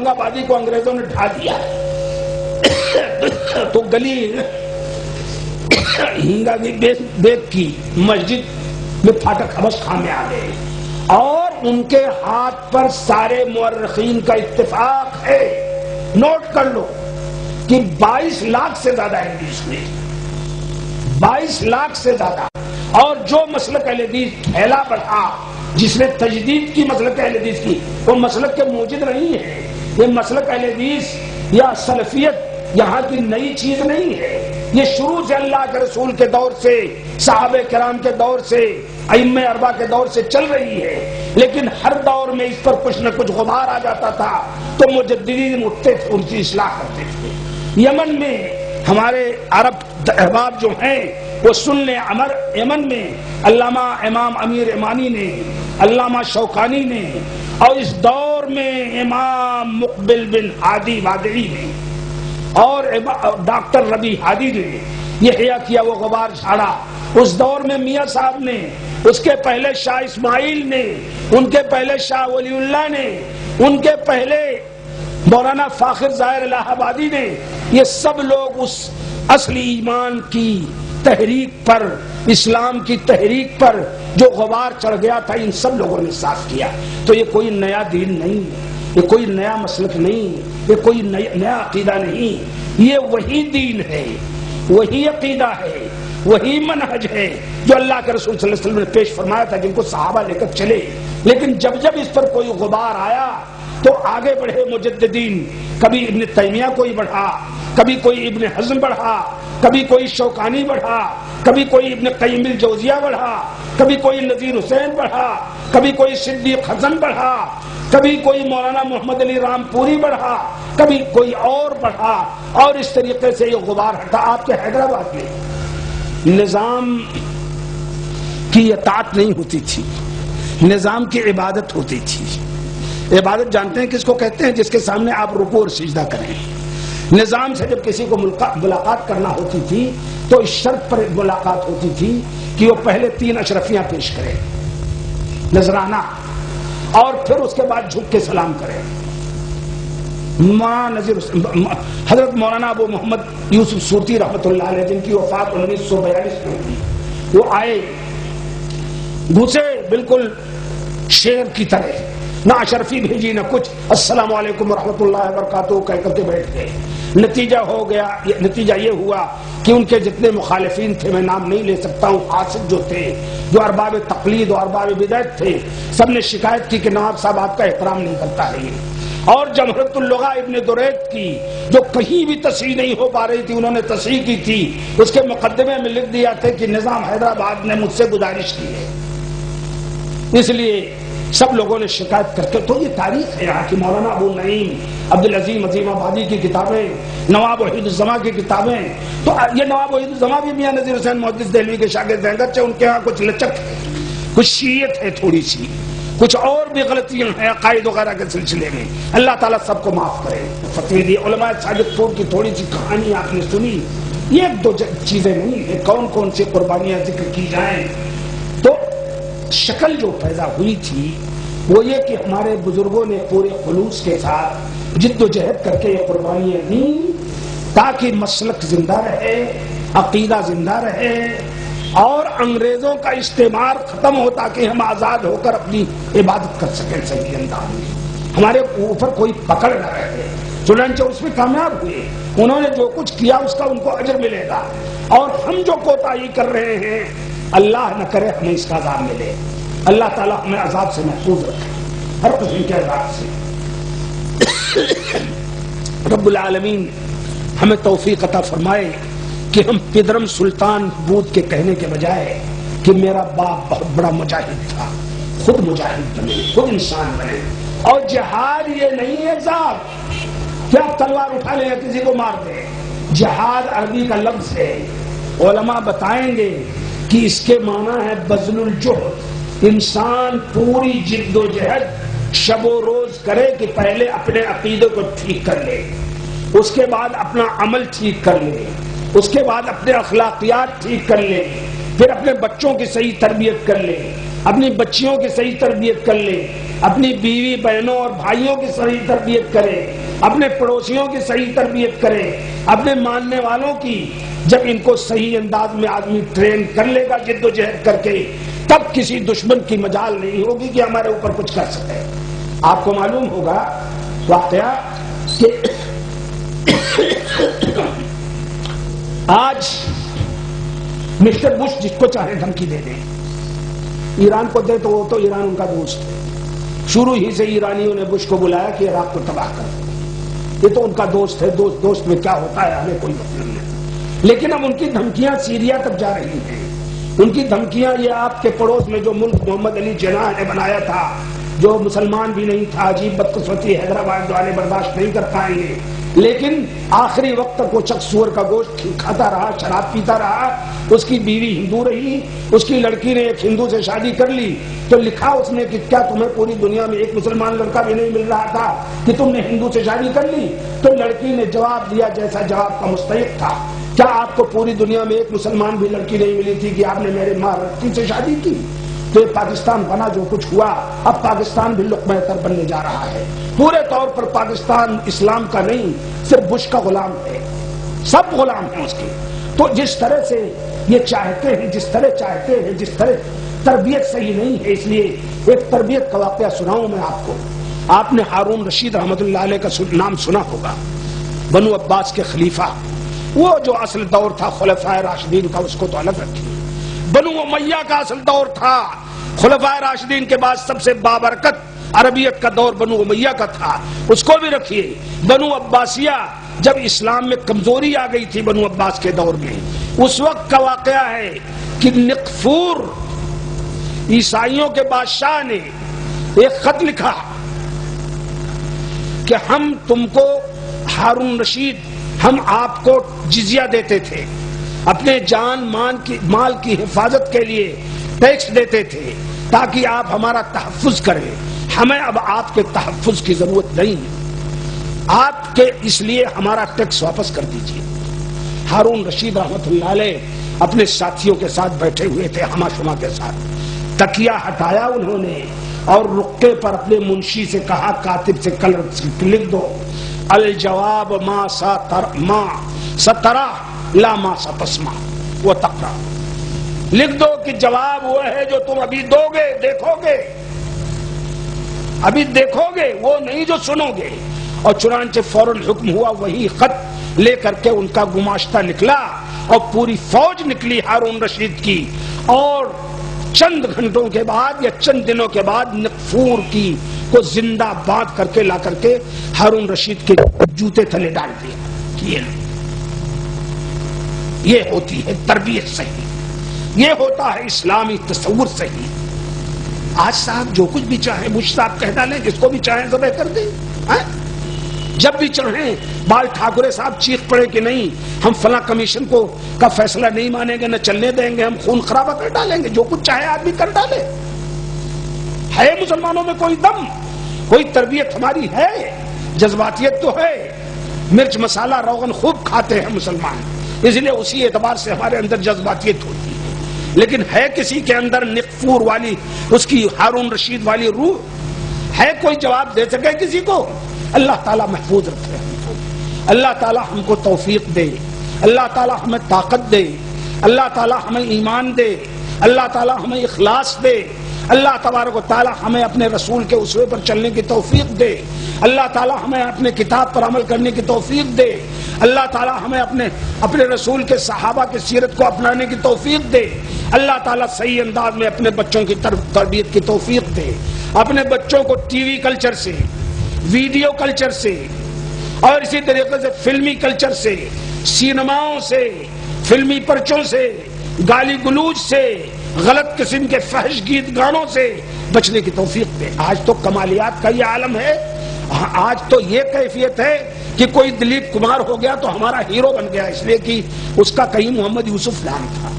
[SPEAKER 3] آبادی کو انگریزوں نے ڈھا دیا تو گلی ہنگا بیگ کی مسجد میں پھاٹک حبش خان میں آ گئے، اور ان کے ہاتھ پر سارے مورخین کا اتفاق ہے، نوٹ کر لو کہ 22 لاکھ سے زیادہ حدیث میں، 22 لاکھ سے زیادہ، اور جو مسلک اہل حدیث پھیلا بڑھا، جس نے تجدید کی مسلک اہل حدیث کی، وہ مسلک کے موجد نہیں ہے، یہ مسلک اہل حدیث یا سلفیت یہاں کی نئی چیز نہیں ہے، یہ شروع سے اللہ کے رسول کے دور سے، صحابہ کرام کے دور سے، ائمہ اربعہ کے دور سے چل رہی ہے، لیکن ہر دور میں اس پر کچھ نہ کچھ غبار آ جاتا تھا تو مجددین اٹھتے تھے، ان کی اصلاح کرتے تھے۔ یمن میں ہمارے عرب احباب جو ہیں وہ سن لیں، یمن میں علامہ امام امیر امانی نے، علامہ شوکانی نے، اور اس دور میں امام مقبل بن ہادی وادعی نے اور ڈاکٹر ربی ہادی نے یہ احیا کیا، وہ غبار جھاڑا. اس دور میں میاں صاحب نے، اس کے پہلے شاہ اسماعیل نے، ان کے پہلے شاہ ولی اللہ نے، ان کے پہلے مولانا فاخر ظاہر الہ آبادی نے، یہ سب لوگ اس اصلی ایمان کی تحریک پر، اسلام کی تحریک پر جو غبار چڑھ گیا تھا، ان سب لوگوں نے صاف کیا. تو یہ کوئی نیا دین نہیں، یہ کوئی نیا مسلک نہیں، یہ کوئی نیا عقیدہ نہیں، یہ وہی دین ہے، وہی عقیدہ ہے، وہی منہج ہے جو اللہ کے رسول صلی اللہ علیہ وسلم نے پیش فرمایا تھا، جن کو صحابہ لے کر چلے. لیکن جب جب اس پر کوئی غبار آیا تو آگے بڑھے مجددین، کبھی ابن تیمیہ کوئی بڑھا، کبھی کوئی ابن حزم بڑھا، کبھی کوئی شوکانی بڑھا، کبھی کوئی ابن قیم الجوزیہ بڑھا، کبھی کوئی نذیر حسین بڑھا، کبھی کوئی صدیق حسن بڑھا، کبھی کوئی مولانا محمد علی رام پوری بڑھا، کبھی کوئی اور بڑھا، اور اس طریقے سے یہ غبار ہٹا. آپ کے حیدرآباد میں نظام کی اطاعت نہیں ہوتی تھی، نظام کی عبادت ہوتی تھی. عبادت جانتے ہیں کس کو کہتے ہیں؟ جس کے سامنے آپ رکوع اور سجدہ کریں. نظام سے جب کسی کو ملاقات کرنا ہوتی تھی تو اس شرط پر ملاقات ہوتی تھی کہ وہ پہلے 3 اشرفیاں پیش کرے، نذرانہ، اور پھر اس کے بعد جھک کے سلام کرے. حضرت مولانا ابو محمد یوسف صوتی رحمۃ اللہ علیہ، جن کی وفات 1942 میں ہوئی، وہ آئے، گھسے بالکل شیر کی طرح، نہ اشرفی بھیجی نہ کچھ، السلام علیکم ورحمۃ اللہ وبرکاتہ کہہ کر کے بیٹھ گئے. نتیجہ یہ ہوا کہ ان کے جتنے مخالفین تھے، میں نام نہیں لے سکتا ہوں، حاسد جو تھے، جو ارباب تقلید اور ارباب بدعت تھے، سب نے شکایت کی کہ نواب صاحب آپ کا احترام نہیں کرتا ہے. اور جمہرۃ اللغہ ابن دریت کی جو کہیں بھی تصحیح نہیں ہو پا رہی تھی، انہوں نے تصحیح کی تھی. اس کے مقدمے میں لکھ دیا تھا کہ نظام حیدرآباد نے مجھ سے گزارش کی ہے. اس لیے سب لوگوں نے شکایت کرتے. تو یہ تاریخ ہے یہاں کی. مولانا ابو نعیم عبدالعظیم عظیم آبادی کی کتابیں، نواب وحید الزماں کی کتابیں. تو یہ نواب وحید الزماں بھی میاں نذیر حسین محدث دہلوی کے شاگرد ہیں، اگرچہ ان کے ہاں کچھ لچک ہے، کچھ شیعت ہے تھوڑی سی، کچھ اور بھی غلطیاں ہیں عقائد وغیرہ کے سلسلے میں. اللہ تعالیٰ سب کو معاف کرے. فتوی دی علماء ساجد پور کی تھوڑی سی کہانی آپ نے سنی. یہ 2 چیزیں نہیں ہیں، کون کون سی قربانیاں ذکر کی جائیں. تو شکل جو پیدا ہوئی تھی وہ یہ کہ ہمارے بزرگوں نے پورے خلوص کے ساتھ جد و جہد کر کے یہ قربانیاں دیں تاکہ مسلک زندہ رہے، عقیدہ زندہ رہے، اور انگریزوں کا استعمار ختم ہو تاکہ ہم آزاد ہو کر اپنی عبادت کر سکیں صحیح انداز میں، ہمارے اوپر کوئی پکڑ نہ رہے. چنانچہ اس میں کامیاب ہوئے. انہوں نے جو کچھ کیا اس کا ان کو اجر ملے گا، اور ہم جو کوتاہی کر رہے ہیں اللہ نہ کرے ہمیں اس کا عذاب ملے. اللہ تعالیٰ ہمیں عذاب سے محفوظ رکھے، ہر قسم کے عذاب سے. رب العالمین ہمیں توفیق عطا فرمائے کہ ہم پدرم سلطان بود کے کہنے کے بجائے کہ میرا باپ بہت بڑا مجاہد تھا، خود مجاہد بنے، خود انسان بنے. اور جہاد یہ نہیں ہے صاحب کہ آپ تلوار اٹھا لیں یا کسی کو مار دیں. جہاد عربی کا لفظ ہے، علماء بتائیں گے کہ اس کے معنی ہے بذل الجہد. انسان پوری جد و جہد شب و روز کرے کہ پہلے اپنے عقیدے کو ٹھیک کر لے، اس کے بعد اپنا عمل ٹھیک کر لے، اس کے بعد اپنے اخلاقیات ٹھیک کر لے، پھر اپنے بچوں کی صحیح تربیت کر لے، اپنی بچیوں کی صحیح تربیت کر لے، اپنی بیوی بہنوں اور بھائیوں کی صحیح تربیت کرے، اپنے پڑوسیوں کی صحیح تربیت کرے، اپنے ماننے والوں کی. جب ان کو صحیح انداز میں آدمی ٹرین کر لے گا جد و جہد کر کے، تب کسی دشمن کی مجال نہیں ہوگی کہ ہمارے اوپر کچھ کر سکے. آپ کو معلوم ہوگا واقعہ کہ آج مسٹر بش جس کو چاہے دھمکی دے دیں، ایران کو دے تو وہ تو ایران ان کا دوست ہے. شروع ہی سے ایرانیوں نے بش کو بلایا کہ عراق کو تباہ کر دو. یہ تو ان کا دوست ہے، دوست میں کیا ہوتا ہے ہمیں کوئی مطلب نہیں. لیکن اب ان کی دھمکیاں سیریا تک جا رہی ہیں. ان کی دھمکیاں یہ آپ کے پڑوس میں جو ملک محمد علی جناح نے بنایا تھا، جو مسلمان بھی نہیں تھا، عجیب بدقسمتی حیدرآباد والے برداشت نہیں کر پائیں گے. لیکن آخری وقت تک وہ شخص سور کا گوشت کھاتا رہا، شراب پیتا رہا، اس کی بیوی ہندو رہی، اس کی لڑکی نے ایک ہندو سے شادی کر لی، تو لکھا اس نے کہ کیا تمہیں پوری دنیا میں ایک مسلمان لڑکا بھی نہیں مل رہا تھا کہ تم نے ہندو سے شادی کر لی؟ تو لڑکی نے جواب دیا جیسا جواب کا مستحق تھا، کیا آپ کو پوری دنیا میں ایک مسلمان بھی لڑکی نہیں ملی تھی کہ آپ نے میرے ماں لڑکی سے شادی کی؟ تو یہ پاکستان بنا جو کچھ ہوا، اب پاکستان بھی لقمہ تر بننے جا رہا ہے۔ پورے طور پر پاکستان اسلام کا نہیں، صرف بش کا غلام ہے، سب غلام ہیں اس کے۔ تو جس طرح سے یہ چاہتے ہیں، جس طرح تربیت صحیح نہیں ہے، اس لیے ایک تربیت کا واقعہ سناؤں میں آپ کو۔ آپ نے ہارون رشید رحمۃ اللہ علیہ کا نام سنا ہوگا، بنو عباس کے خلیفہ، وہ جو اصل دور تھا خلفائے راشدین کا اس کو تو الگ رکھیے، بنو امیہ کا اصل دور تھا، خلفائے راشدین کے بعد سب سے بابرکت عربیت کا دور بنو امیہ کا تھا، اس کو بھی رکھیے۔ بنو عباسیہ جب اسلام میں کمزوری آ گئی تھی بنو عباس کے دور میں، اس وقت کا واقعہ ہے کہ نقفور عیسائیوں کے بادشاہ نے ایک خط لکھا کہ ہم تم کو ہارون رشید، ہم آپ کو جزیہ دیتے تھے، اپنے جان مال کی حفاظت کے لیے ٹیکس دیتے تھے تاکہ آپ ہمارا تحفظ کریں، ہمیں اب آپ کے تحفظ کی ضرورت نہیں، آپ کے اس لیے ہمارا ٹیکس واپس کر دیجیے۔ ہارون رشید رحمۃ اللہ علیہ اپنے ساتھیوں کے ساتھ بیٹھے ہوئے تھے، ہما شما کے ساتھ، تکیہ ہٹایا انہوں نے اور رقے پر اپنے منشی سے کہا، کاتب سے لکھ دو، الجواب ما سترا لا ما ستسمع و تقرا، لکھ دو کہ جواب وہ ہے جو تم ابھی دو گے، دیکھو گے، ابھی دیکھو گے، وہ نہیں جو سنو گے۔ اور چنانچہ فوراً حکم ہوا، وہی خط لے کر کے ان کا گماشتہ نکلا اور پوری فوج نکلی ہارون رشید کی، اور چند گھنٹوں کے بعد یا چند دنوں کے بعد نقفور کی کو زندہ باندھ کر کے لا کر کے ہارون رشید کے جوتے تلے ڈال دیا۔ یہ ہوتی ہے تربیت صحیح، یہ ہوتا ہے اسلامی تصور صحیح۔ آج صاحب جو کچھ بھی چاہیں بش صاحب کہہ ڈالیں، جس کو بھی چاہیں ذبح کر دیں، جب بھی چاہیں بال ٹھاکرے صاحب چیخ پڑے کہ نہیں ہم فلاں کمیشن کا فیصلہ نہیں مانیں گے، نہ چلنے دیں گے، ہم خون خرابہ کر ڈالیں گے، جو کچھ چاہے آدمی کر ڈالے۔ ہے مسلمانوں میں کوئی دم، کوئی تربیت ہماری ہے، جذباتیت تو ہے، مرچ مسالہ روغن خوب کھاتے ہیں مسلمان، اس لیے اسی اعتبار سے ہمارے اندر جذباتیت ہوتی ہے۔ لیکن ہے کسی کے اندر نقفور والی، اس کی ہارون رشید والی روح ہے؟ کوئی جواب دے سکے کسی کو؟ اللہ تعالیٰ محفوظ رکھے ہم کو، اللہ تعالیٰ ہم کو توفیق دے، اللہ تعالیٰ ہمیں طاقت دے، اللہ تعالیٰ ہمیں ایمان دے، اللہ تعالیٰ ہمیں اخلاص دے، اللہ تبارک و تعالیٰ ہمیں اپنے رسول کے اسوے پر چلنے کی توفیق دے، اللہ تعالیٰ ہمیں اپنے کتاب پر عمل کرنے کی توفیق دے، اللہ تعالیٰ ہمیں اپنے رسول کے صحابہ کی سیرت کو اپنانے کی توفیق دے، اللہ تعالیٰ صحیح انداز میں اپنے بچوں کی تربیت کی توفیق دے، اپنے بچوں کو ٹی وی کلچر سے، ویڈیو کلچر سے، اور اسی طریقے سے فلمی کلچر سے، سینماؤں سے، فلمی پرچوں سے، گالی گلوچ سے، غلط قسم کے فحش گیت گانوں سے بچنے کی توفیق دے۔ آج تو کمالیات کا یہ عالم ہے، آج تو یہ کیفیت ہے کہ کوئی دلیپ کمار ہو گیا تو ہمارا ہیرو بن گیا، اس لیے کہ اس کا کہیں محمد یوسف نام تھا۔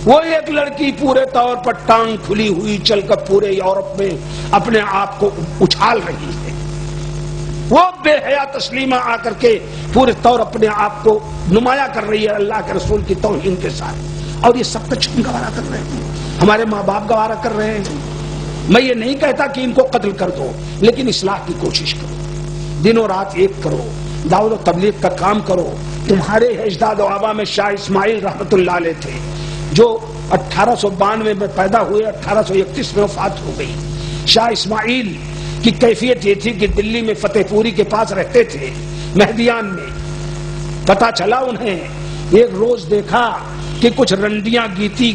[SPEAKER 3] وہ ایک لڑکی پورے طور پر ٹانگ کھلی ہوئی چل کر پورے یورپ میں اپنے آپ کو اچھال رہی ہے، وہ بے حیا تسلیمہ آ کر کے پورے طور اپنے آپ کو نمایاں کر رہی ہے اللہ کے رسول کی توہین کے ساتھ، اور یہ سب کچھ ہم گوارا کر رہے ہیں، ہمارے ماں باپ گوارا کر رہے ہیں۔ میں یہ نہیں کہتا کہ ان کو قتل کر دو، لیکن اصلاح کی کوشش کرو، دنوں رات ایک کرو، دعوت و تبلیغ کا کام کرو۔ تمہارے اجداد و آبا میں شاہ اسماعیل رحمت اللہ علیہ تھے، جو 1892 میں پیدا ہوئے، 1831 میں وفات ہو گئی۔ شاہ اسماعیل کی کیفیت یہ تھی کہ دلی میں فتح پوری کے پاس رہتے تھے، مہدیان میں۔ پتا چلا انہیں، ایک روز دیکھا کہ کچھ رنڈیاں گاتی